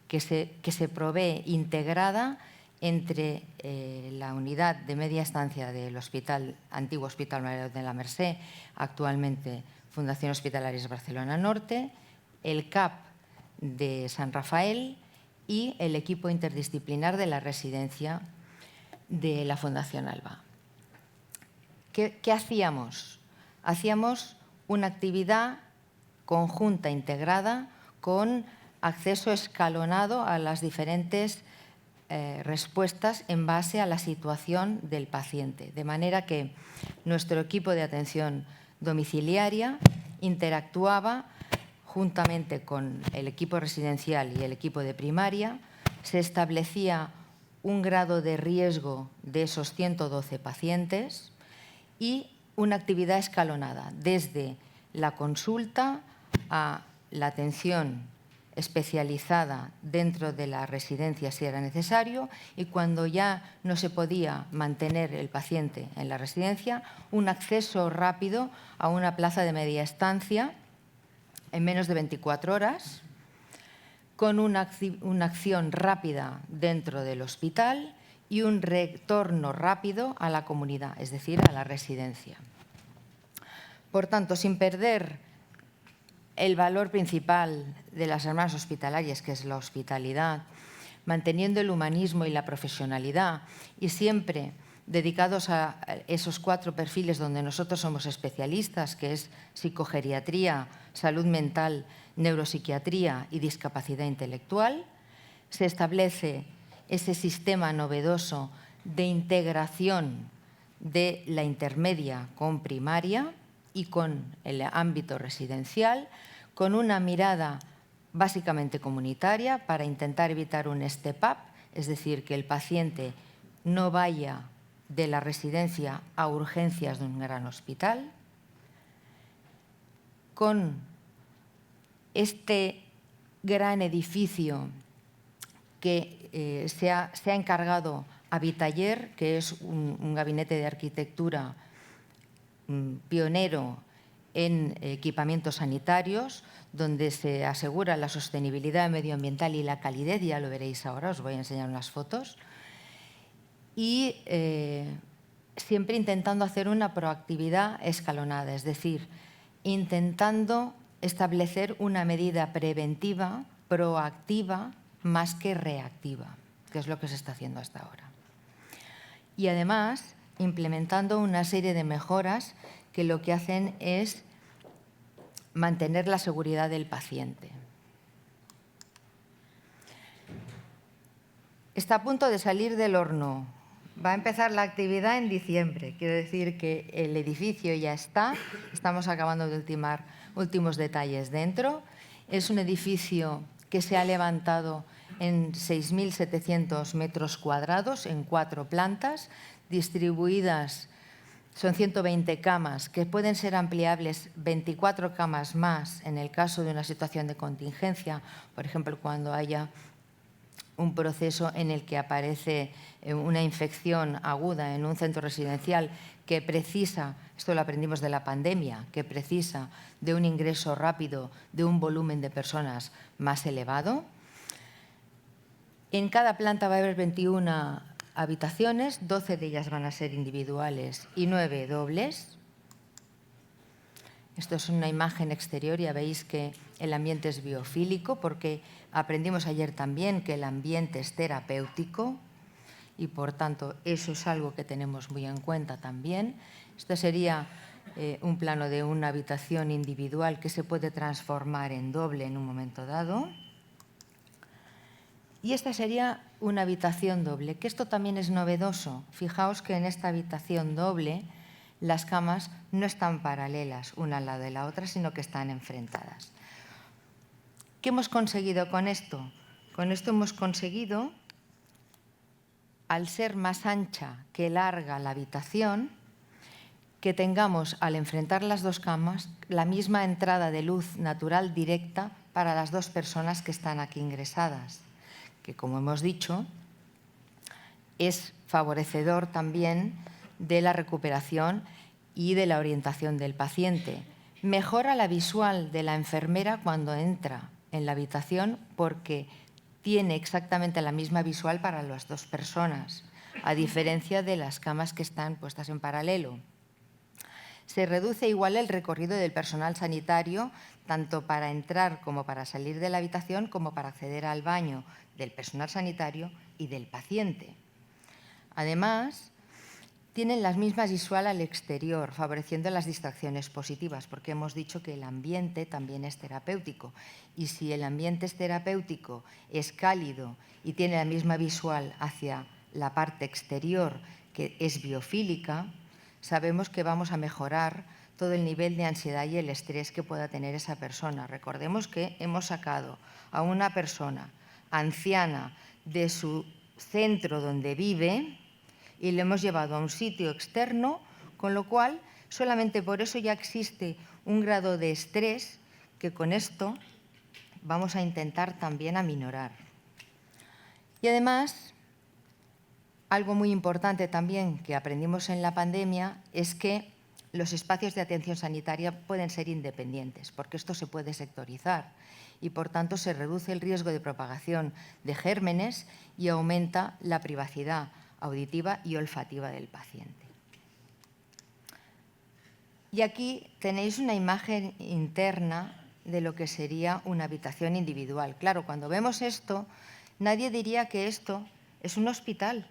que se provee integrada entre la unidad de media estancia del antiguo Hospital Mayor de la Mercè, actualmente Fundación Hospitalarias Barcelona Norte, el CAP de San Rafael y el equipo interdisciplinar de la residencia de la Fundación Albà. ¿Qué hacíamos? Hacíamos una actividad conjunta, integrada, con acceso escalonado a las diferentes respuestas en base a la situación del paciente. De manera que nuestro equipo de atención domiciliaria interactuaba juntamente con el equipo residencial y el equipo de primaria, se establecía un grado de riesgo de esos 112 pacientes y una actividad escalonada, desde la consulta a la atención especializada dentro de la residencia si era necesario, y cuando ya no se podía mantener el paciente en la residencia, un acceso rápido a una plaza de media estancia en menos de 24 horas, con una acción rápida dentro del hospital y un retorno rápido a la comunidad, es decir, a la residencia. Por tanto, sin perder el valor principal de las hermanas hospitalarias, que es la hospitalidad, manteniendo el humanismo y la profesionalidad, y siempre dedicados a esos 4 perfiles donde nosotros somos especialistas, que es psicogeriatría, salud mental, neuropsiquiatría y discapacidad intelectual, se establece ese sistema novedoso de integración de la intermedia con primaria y con el ámbito residencial, con una mirada básicamente comunitaria para intentar evitar un step-up, es decir, que el paciente no vaya de la residencia a urgencias de un gran hospital. Con este gran edificio que se ha encargado a Vitaller, que es un gabinete de arquitectura pionero en equipamientos sanitarios, donde se asegura la sostenibilidad medioambiental y la calidez, ya lo veréis ahora, os voy a enseñar unas fotos, y siempre intentando hacer una proactividad escalonada, es decir, intentando establecer una medida preventiva, proactiva, más que reactiva, que es lo que se está haciendo hasta ahora. Y además, implementando una serie de mejoras que lo que hacen es mantener la seguridad del paciente. Está a punto de salir del horno. Va a empezar la actividad en diciembre. Quiero decir que el edificio ya está. Estamos acabando de ultimar últimos detalles dentro. Es un edificio que se ha levantado en 6.700 metros cuadrados, en 4 plantas, distribuidas. Son 120 camas que pueden ser ampliables 24 camas más en el caso de una situación de contingencia, por ejemplo, cuando haya un proceso en el que aparece una infección aguda en un centro residencial que precisa, esto lo aprendimos de la pandemia, que precisa de un ingreso rápido de un volumen de personas más elevado. En cada planta va a haber 21 habitaciones, 12 de ellas van a ser individuales y 9 dobles. Esto es una imagen exterior, ya veis que el ambiente es biofílico porque aprendimos ayer también que el ambiente es terapéutico y por tanto eso es algo que tenemos muy en cuenta también. Este sería un plano de una habitación individual que se puede transformar en doble en un momento dado. Y esta sería una habitación doble, que esto también es novedoso. Fijaos que en esta habitación doble las camas no están paralelas una al lado de la otra, sino que están enfrentadas. ¿Qué hemos conseguido con esto? Con esto hemos conseguido, al ser más ancha que larga la habitación, que tengamos, al enfrentar las dos camas, la misma entrada de luz natural directa para las dos personas que están aquí ingresadas, que, como hemos dicho, es favorecedor también de la recuperación y de la orientación del paciente. Mejora la visual de la enfermera cuando entra en la habitación porque tiene exactamente la misma visual para las dos personas, a diferencia de las camas que están puestas en paralelo. Se reduce igual el recorrido del personal sanitario, tanto para entrar como para salir de la habitación, como para acceder al baño del personal sanitario y del paciente. Además, tienen las mismas visual al exterior, favoreciendo las distracciones positivas, porque hemos dicho que el ambiente también es terapéutico. Y si el ambiente es terapéutico, es cálido y tiene la misma visual hacia la parte exterior, que es biofílica, sabemos que vamos a mejorar todo el nivel de ansiedad y el estrés que pueda tener esa persona. Recordemos que hemos sacado a una persona anciana de su centro donde vive y le hemos llevado a un sitio externo, con lo cual solamente por eso ya existe un grado de estrés que con esto vamos a intentar también aminorar. Y además, algo muy importante también que aprendimos en la pandemia es que los espacios de atención sanitaria pueden ser independientes, porque esto se puede sectorizar y, por tanto, se reduce el riesgo de propagación de gérmenes y aumenta la privacidad auditiva y olfativa del paciente. Y aquí tenéis una imagen interna de lo que sería una habitación individual. Claro, cuando vemos esto, nadie diría que esto es un hospital.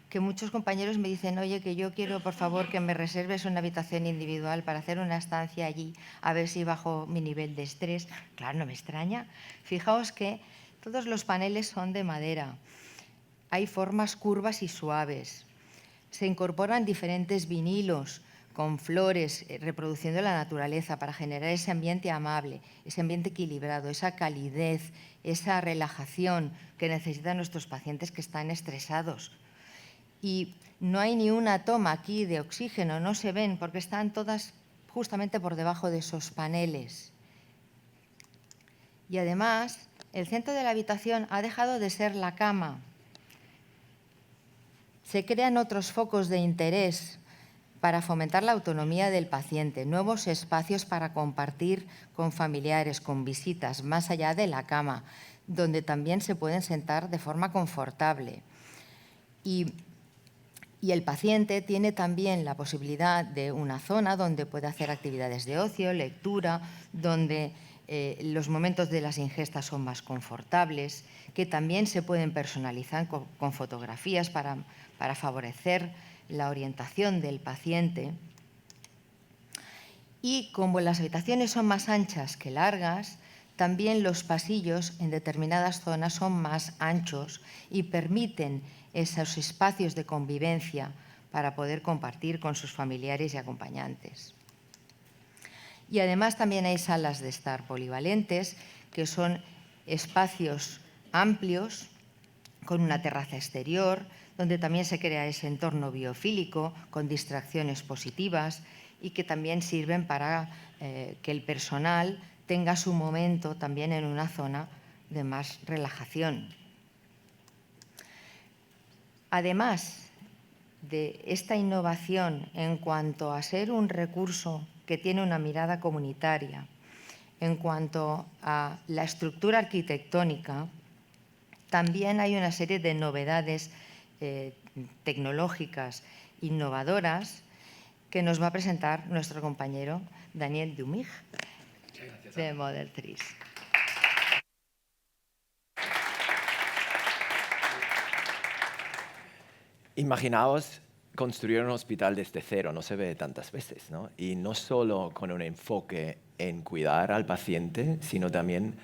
Que muchos compañeros me dicen, oye, que yo quiero, por favor, que me reserves una habitación individual para hacer una estancia allí, a ver si bajo mi nivel de estrés. Claro, no me extraña. Fijaos que todos los paneles son de madera. Hay formas curvas y suaves. Se incorporan diferentes vinilos con flores, reproduciendo la naturaleza para generar ese ambiente amable, ese ambiente equilibrado, esa calidez, esa relajación que necesitan nuestros pacientes que están estresados. y no hay ni una toma aquí de oxígeno, no se ven porque están todas justamente por debajo de esos paneles. Y además, el centro de la habitación ha dejado de ser la cama. Se crean otros focos de interés para fomentar la autonomía del paciente, nuevos espacios para compartir con familiares, con visitas, más allá de la cama, donde también se pueden sentar de forma confortable. Y el paciente tiene también la posibilidad de una zona donde puede hacer actividades de ocio, lectura, donde los momentos de las ingestas son más confortables, que también se pueden personalizar con fotografías para favorecer la orientación del paciente. Y como las habitaciones son más anchas que largas, también los pasillos en determinadas zonas son más anchos y permiten esos espacios de convivencia para poder compartir con sus familiares y acompañantes. Y además también hay salas de estar polivalentes, que son espacios amplios con una terraza exterior, donde también se crea ese entorno biofílico con distracciones positivas y que también sirven para que el personal tenga su momento también en una zona de más relajación. Además de esta innovación en cuanto a ser un recurso que tiene una mirada comunitaria, en cuanto a la estructura arquitectónica, también hay una serie de novedades tecnológicas innovadoras que nos va a presentar nuestro compañero Daniel Dumig de Model 3. Imaginaos construir un hospital desde cero, no se ve tantas veces, ¿no? Y no solo con un enfoque en cuidar al paciente, sino también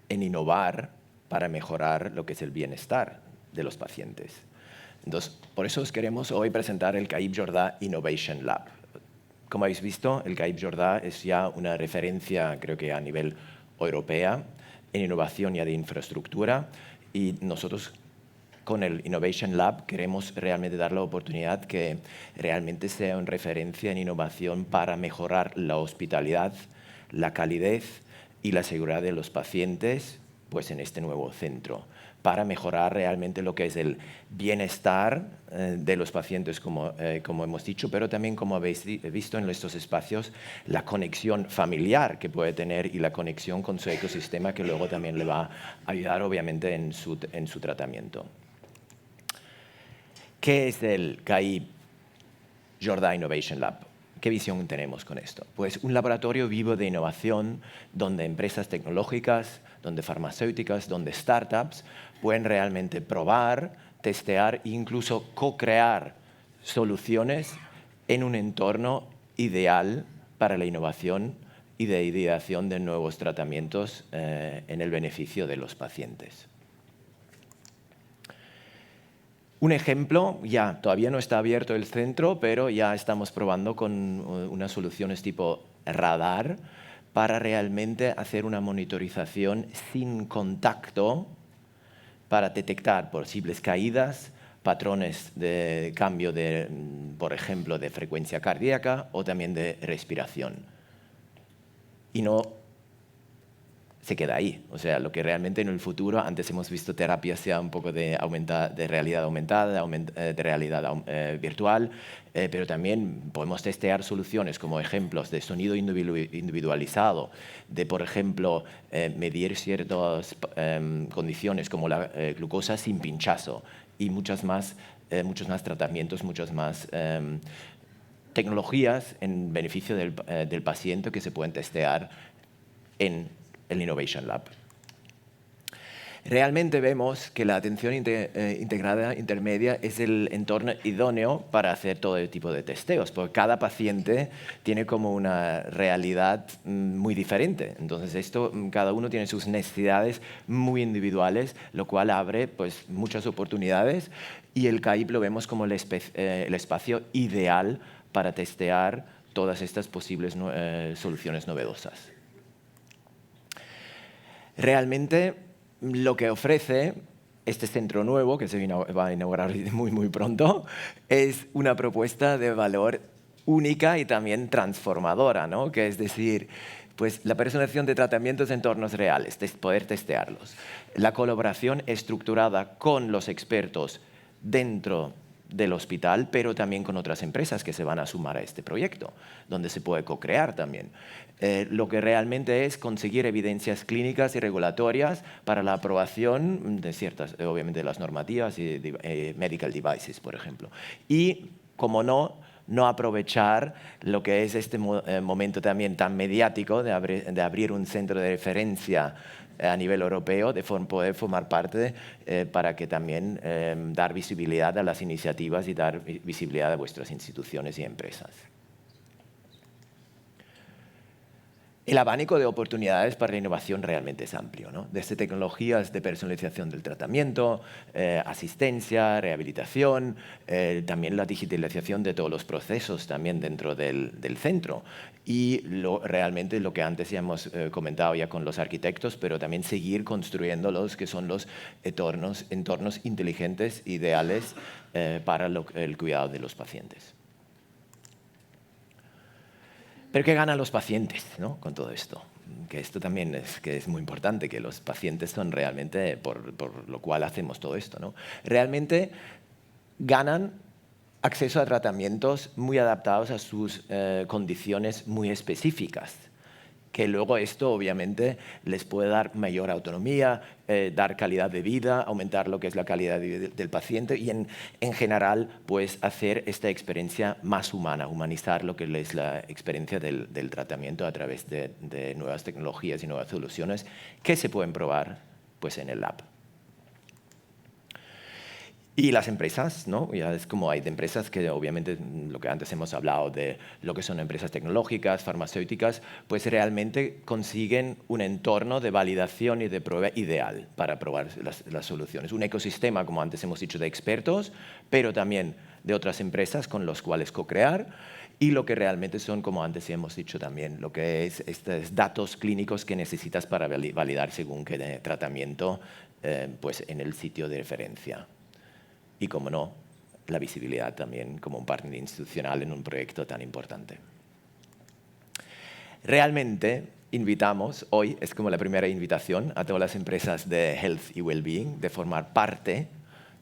en innovar para mejorar lo que es el bienestar de los pacientes. Entonces, por eso os queremos hoy presentar el CAIP Jordà Innovation Lab. Como habéis visto, el CAIP Jordà es ya una referencia, creo que a nivel europea, en innovación ya de infraestructura, y nosotros con el Innovation Lab queremos realmente dar la oportunidad que realmente sea una referencia en innovación para mejorar la hospitalidad, la calidez y la seguridad de los pacientes, pues en este nuevo centro, para mejorar realmente lo que es el bienestar de los pacientes, como hemos dicho, pero también, como habéis visto en estos espacios, la conexión familiar que puede tener y la conexión con su ecosistema, que luego también le va a ayudar, obviamente, en su tratamiento. ¿Qué es el CAIP Jordà Innovation Lab? ¿Qué visión tenemos con esto? Pues un laboratorio vivo de innovación donde empresas tecnológicas, donde farmacéuticas, donde startups pueden realmente probar, testear e incluso co-crear soluciones en un entorno ideal para la innovación y de ideación de nuevos tratamientos en el beneficio de los pacientes. Un ejemplo, ya todavía no está abierto el centro, pero ya estamos probando con unas soluciones tipo radar para realmente hacer una monitorización sin contacto para detectar posibles caídas, patrones de cambio, por ejemplo, de frecuencia cardíaca o también de respiración. Y no se queda ahí. O sea, lo que realmente en el futuro, antes hemos visto terapias sea un poco de realidad aumentada, de realidad virtual, pero también podemos testear soluciones como ejemplos de sonido individualizado, de, por ejemplo, medir ciertas condiciones como la glucosa sin pinchazo y muchos más tratamientos, muchas más tecnologías en beneficio del paciente que se pueden testear en el Innovation Lab. Realmente vemos que la atención integrada intermedia es el entorno idóneo para hacer todo tipo de testeos, porque cada paciente tiene como una realidad muy diferente. Entonces, cada uno tiene sus necesidades muy individuales, lo cual abre pues, muchas oportunidades, y el CAIP lo vemos como el espacio ideal para testear todas estas posibles soluciones novedosas. Realmente lo que ofrece este centro nuevo, que se va a inaugurar muy pronto, es una propuesta de valor única y también transformadora, ¿no? Que es decir, pues la personalización de tratamientos en entornos reales, poder testearlos. La colaboración estructurada con los expertos dentro del hospital, pero también con otras empresas que se van a sumar a este proyecto, donde se puede co-crear también. Lo que realmente es conseguir evidencias clínicas y regulatorias para la aprobación de ciertas, obviamente, las normativas y medical devices, por ejemplo. Y, como no aprovechar lo que es este momento también tan mediático de abrir un centro de referencia a nivel europeo, de poder formar parte para que también dar visibilidad a las iniciativas y dar visibilidad a vuestras instituciones y empresas. El abanico de oportunidades para la innovación realmente es amplio, ¿no? Desde tecnologías de personalización del tratamiento, asistencia, rehabilitación, también la digitalización de todos los procesos también dentro del centro. Y realmente lo que antes ya hemos comentado ya con los arquitectos, pero también seguir construyéndolos, que son los entornos inteligentes ideales para el cuidado de los pacientes. Pero ¿qué ganan los pacientes, ¿no? Con todo esto? Que esto también es muy importante, que los pacientes son realmente por lo cual hacemos todo esto, ¿no? Realmente ganan acceso a tratamientos muy adaptados a sus condiciones muy específicas, que luego esto obviamente les puede dar mayor autonomía, dar calidad de vida, aumentar lo que es la calidad de vida del paciente y en general pues hacer esta experiencia más humana, humanizar lo que es la experiencia del tratamiento a través de nuevas tecnologías y nuevas soluciones que se pueden probar pues en el lab. Y las empresas, ¿no? Ya es como hay de empresas que obviamente lo que antes hemos hablado de lo que son empresas tecnológicas, farmacéuticas, pues realmente consiguen un entorno de validación y de prueba ideal para probar las soluciones. Un ecosistema, como antes hemos dicho, de expertos, pero también de otras empresas con los cuales co-crear y lo que realmente son, como antes hemos dicho también, lo que es estos datos clínicos que necesitas para validar según qué tratamiento pues en el sitio de referencia. Y, como no, la visibilidad también como un partner institucional en un proyecto tan importante. Realmente invitamos, hoy es como la primera invitación a todas las empresas de Health y Wellbeing de formar parte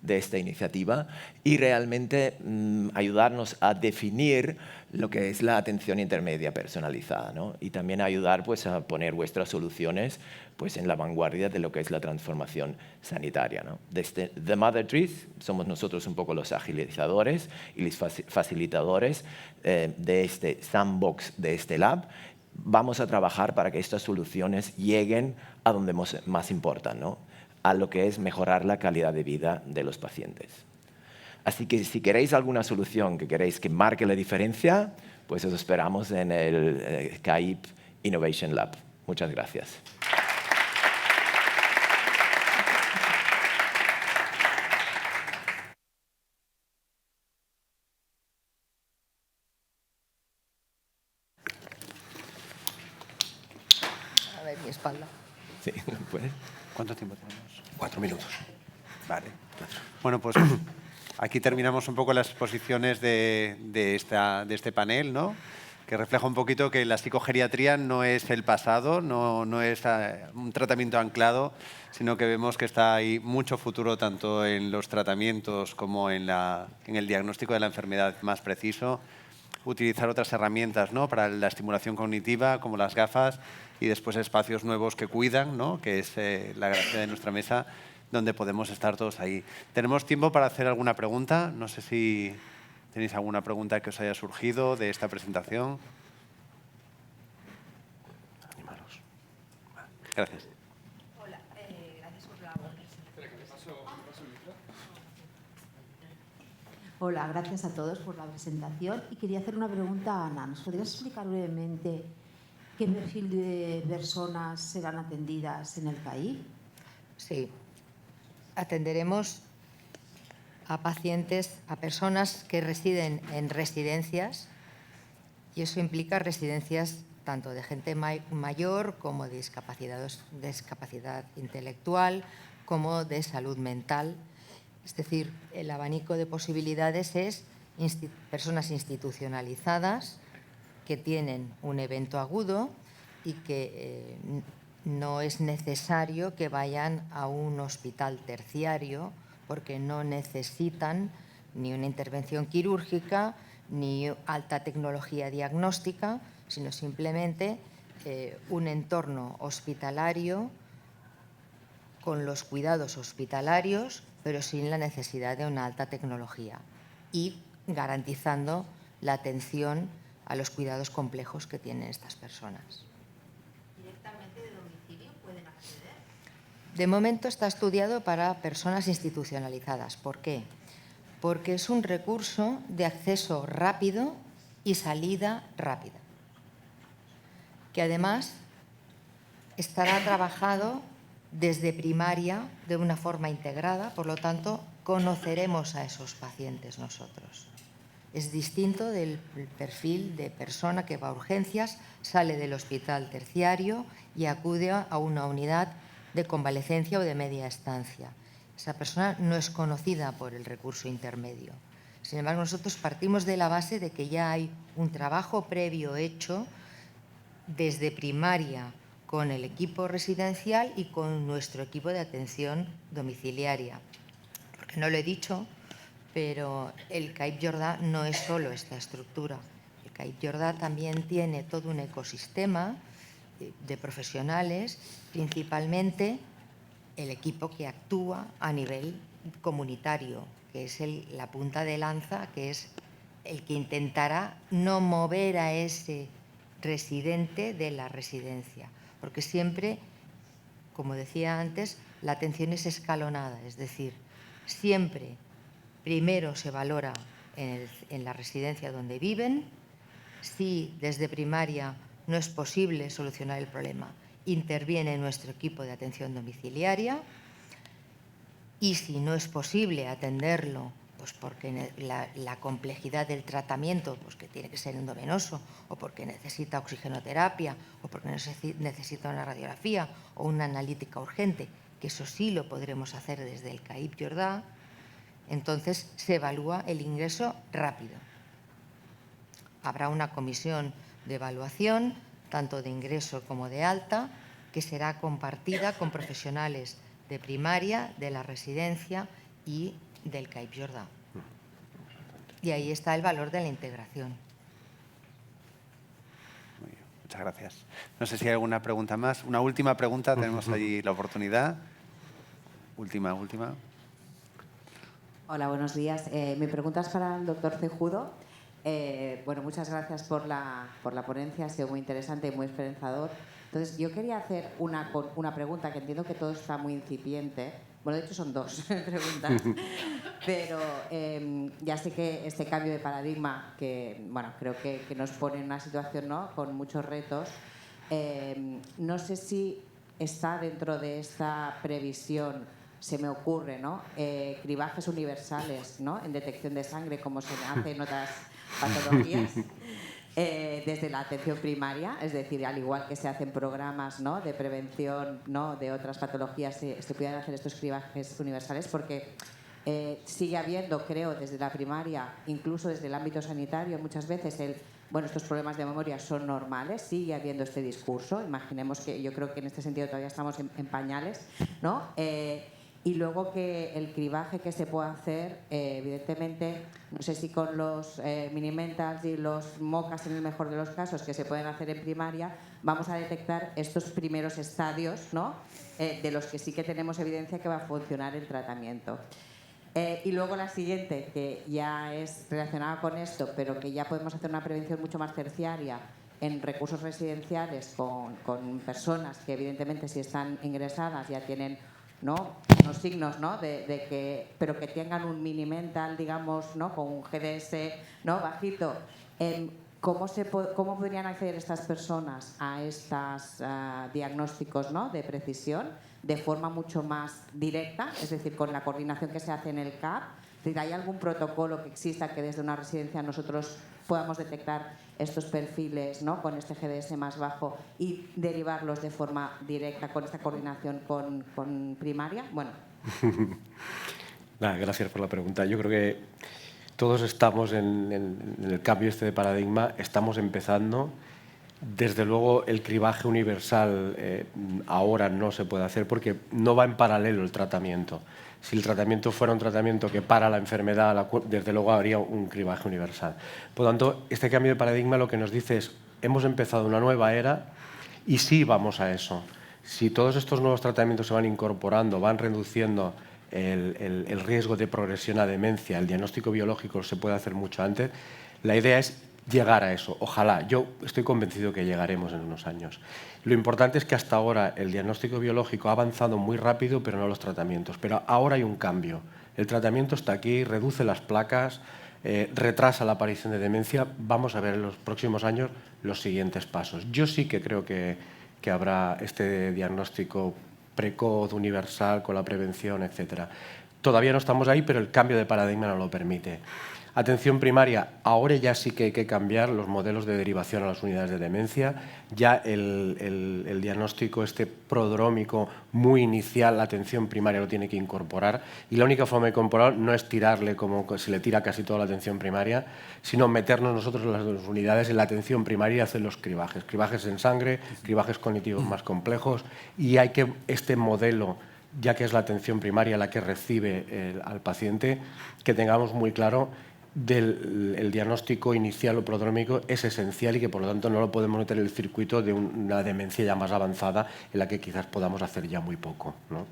de esta iniciativa y realmente ayudarnos a definir lo que es la atención intermedia personalizada, ¿no? Y también ayudar pues, a poner vuestras soluciones pues, en la vanguardia de lo que es la transformación sanitaria, ¿no? Desde The Mother Trees somos nosotros un poco los agilizadores y los facilitadores de este sandbox, de este lab. Vamos a trabajar para que estas soluciones lleguen a donde más importan, ¿no? A lo que es mejorar la calidad de vida de los pacientes. Así que si queréis alguna solución que queréis que marque la diferencia, pues os esperamos en el CAIP Innovation Lab. Muchas gracias. A ver, mi espalda. Sí, ¿puedes? ¿Cuánto tiempo tenemos? 4 minutos. Vale. Bueno, pues aquí terminamos un poco las exposiciones de este panel, ¿no? Que refleja un poquito que la psicogeriatría no es el pasado, no es un tratamiento anclado, sino que vemos que está ahí mucho futuro tanto en los tratamientos como en el diagnóstico de la enfermedad más preciso. Utilizar otras herramientas, ¿no? Para la estimulación cognitiva, como las gafas, y después espacios nuevos que cuidan, ¿no? Que es la gracia de nuestra mesa, donde podemos estar todos ahí. ¿Tenemos tiempo para hacer alguna pregunta? No sé si tenéis alguna pregunta que os haya surgido de esta presentación. Animaros. Gracias. Hola, gracias por la... Hola, gracias a todos por la presentación. Y quería hacer una pregunta a Ana. ¿Nos podrías explicar brevemente qué perfil de personas serán atendidas en el CAIP? Sí. Atenderemos a pacientes, a personas que residen en residencias y eso implica residencias tanto de gente mayor como de discapacidad intelectual, como de salud mental. Es decir, el abanico de posibilidades es personas institucionalizadas que tienen un evento agudo y que no es necesario que vayan a un hospital terciario porque no necesitan ni una intervención quirúrgica ni alta tecnología diagnóstica, sino simplemente un entorno hospitalario con los cuidados hospitalarios, pero sin la necesidad de una alta tecnología y garantizando la atención a los cuidados complejos que tienen estas personas. ¿Directamente de domicilio pueden acceder? De momento está estudiado para personas institucionalizadas. ¿Por qué? Porque es un recurso de acceso rápido y salida rápida, que además estará trabajado desde primaria de una forma integrada, por lo tanto, conoceremos a esos pacientes nosotros. Es distinto del perfil de persona que va a urgencias, sale del hospital terciario y acude a una unidad de convalecencia o de media estancia. Esa persona no es conocida por el recurso intermedio. Sin embargo, nosotros partimos de la base de que ya hay un trabajo previo hecho desde primaria con el equipo residencial y con nuestro equipo de atención domiciliaria. Porque no lo he dicho, pero el CAIP Jordà no es solo esta estructura. El CAIP Jordà también tiene todo un ecosistema de profesionales, principalmente el equipo que actúa a nivel comunitario, que es la punta de lanza, que es el que intentará no mover a ese residente de la residencia. Porque siempre, como decía antes, la atención es escalonada, es decir, siempre primero se valora en la residencia donde viven. Si desde primaria no es posible solucionar el problema, interviene nuestro equipo de atención domiciliaria, y si no es posible atenderlo, pues porque la complejidad del tratamiento, pues que tiene que ser endovenoso, o porque necesita oxigenoterapia, o porque necesita una radiografía o una analítica urgente, que eso sí lo podremos hacer desde el CAIP Jordà, entonces se evalúa el ingreso rápido. Habrá una comisión de evaluación, tanto de ingreso como de alta, que será compartida con profesionales de primaria, de la residencia y del CAIP Jordà. Y ahí está el valor de la integración. Muy bien, muchas gracias. No sé si hay alguna pregunta más. Una última pregunta, tenemos ahí la oportunidad. Última. Hola, buenos días. Mi pregunta es para el doctor Cejudo. Bueno, muchas gracias por la ponencia, ha sido muy interesante y muy esperanzador. Entonces, yo quería hacer una pregunta, que entiendo que todo está muy incipiente. Bueno, de hecho son dos preguntas, pero ya sé que este cambio de paradigma, que bueno, creo que nos pone en una situación, ¿no?, con muchos retos, no sé si está dentro de esta previsión, se me ocurre, ¿no?, cribajes universales, ¿no?, en detección de sangre, como se hace en otras patologías, desde la atención primaria, es decir, al igual que se hacen programas, ¿no?, de prevención, ¿no?, de otras patologías, se puedan hacer estos cribajes universales, porque sigue habiendo, creo, desde la primaria, incluso desde el ámbito sanitario, muchas veces estos problemas de memoria son normales, sigue habiendo este discurso. Imaginemos que yo creo que en este sentido todavía estamos en pañales, ¿no? Y luego que el cribaje que se puede hacer, evidentemente, no sé si con los minimentals y los mocas, en el mejor de los casos, que se pueden hacer en primaria, vamos a detectar estos primeros estadios, ¿no?, de los que sí que tenemos evidencia que va a funcionar el tratamiento. Y luego la siguiente, que ya es relacionada con esto, pero que ya podemos hacer una prevención mucho más terciaria en recursos residenciales con personas que evidentemente, si están ingresadas, ya tienen, ¿no?, unos signos, ¿no?, pero que tengan un mini mental, digamos, ¿no?, con un GDS, ¿no?, bajito. ¿Cómo podrían acceder estas personas a estos diagnósticos, ¿no?, de precisión de forma mucho más directa, es decir, con la coordinación que se hace en el CAP? ¿Hay algún protocolo que exista que desde una residencia nosotros podamos detectar estos perfiles, ¿no?, con este GDS más bajo y derivarlos de forma directa con esta coordinación con primaria? Bueno. Gracias por la pregunta. Yo creo que todos estamos en el cambio de paradigma, estamos empezando. Desde luego, el cribaje universal ahora no se puede hacer porque no va en paralelo el tratamiento. Si el tratamiento fuera un tratamiento que para la enfermedad, desde luego habría un cribaje universal. Por lo tanto, este cambio de paradigma lo que nos dice es, hemos empezado una nueva era y sí vamos a eso. Si todos estos nuevos tratamientos se van incorporando, van reduciendo el riesgo de progresión a demencia, el diagnóstico biológico se puede hacer mucho antes, la idea es llegar a eso. Ojalá, yo estoy convencido que llegaremos en unos años. Lo importante es que hasta ahora el diagnóstico biológico ha avanzado muy rápido, pero no los tratamientos. Pero ahora hay un cambio. El tratamiento está aquí, reduce las placas, retrasa la aparición de demencia. Vamos a ver en los próximos años los siguientes pasos. Yo sí que creo que habrá este diagnóstico precoz, universal, con la prevención, etc. Todavía no estamos ahí, pero el cambio de paradigma no lo permite. Atención primaria, ahora ya sí que hay que cambiar los modelos de derivación a las unidades de demencia. Ya el diagnóstico prodrómico muy inicial, la atención primaria lo tiene que incorporar. Y la única forma de incorporar no es tirarle como se le tira casi toda la atención primaria, sino meternos nosotros en las unidades en la atención primaria y hacer los cribajes. Cribajes en sangre, cribajes cognitivos más complejos. Y hay que este modelo, ya que es la atención primaria la que recibe al paciente, que tengamos muy claro el diagnóstico inicial o prodrómico es esencial y que por lo tanto no lo podemos meter en el circuito de una demencia ya más avanzada en la que quizás podamos hacer ya muy poco, ¿no?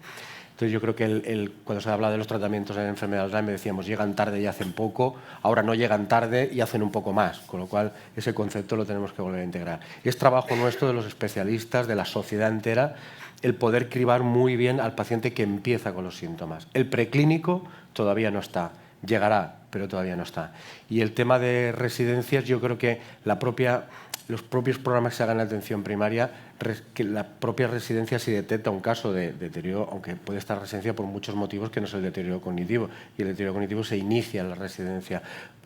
Entonces yo creo que cuando se habla de los tratamientos en enfermedad de Alzheimer decíamos llegan tarde y hacen poco, ahora no llegan tarde y hacen un poco más, con lo cual ese concepto lo tenemos que volver a integrar. Es trabajo nuestro de los especialistas, de la sociedad entera, el poder cribar muy bien al paciente que empieza con los síntomas. El preclínico todavía no está, llegará, pero todavía no está. Y el tema de residencias, yo creo que los propios programas que se hagan en atención primaria, que la propia residencia si detecta un caso de deterioro, aunque puede estar residencia por muchos motivos que no es el deterioro cognitivo, y el deterioro cognitivo se inicia en la residencia,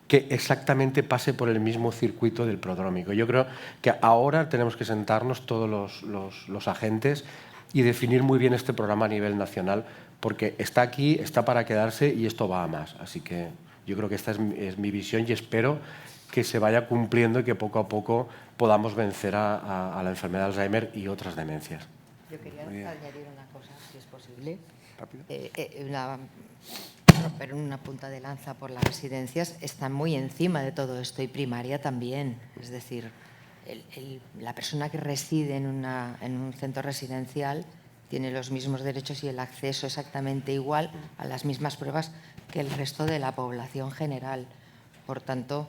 que exactamente pase por el mismo circuito del prodrómico. Yo creo que ahora tenemos que sentarnos todos los agentes y definir muy bien este programa a nivel nacional, porque está aquí, está para quedarse y esto va a más. Así que yo creo que esta es mi visión y espero que se vaya cumpliendo y que poco a poco podamos vencer a la enfermedad de Alzheimer y otras demencias. Yo quería añadir una cosa, si es posible. Romper una punta de lanza por las residencias está muy encima de todo esto y primaria también. Es decir, la persona que reside en un centro residencial tiene los mismos derechos y el acceso exactamente igual a las mismas pruebas que el resto de la población general. Por tanto,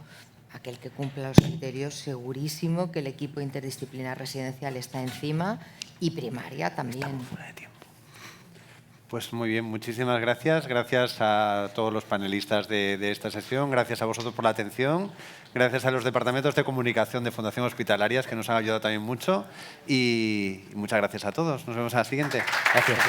aquel que cumpla los criterios, segurísimo que el equipo interdisciplinar residencial está encima y primaria también. Pues muy bien, muchísimas gracias. Gracias a todos los panelistas de esta sesión. Gracias a vosotros por la atención. Gracias a los departamentos de comunicación de Fundación Hospitalarias que nos han ayudado también mucho. Y muchas gracias a todos. Nos vemos en la siguiente. Gracias.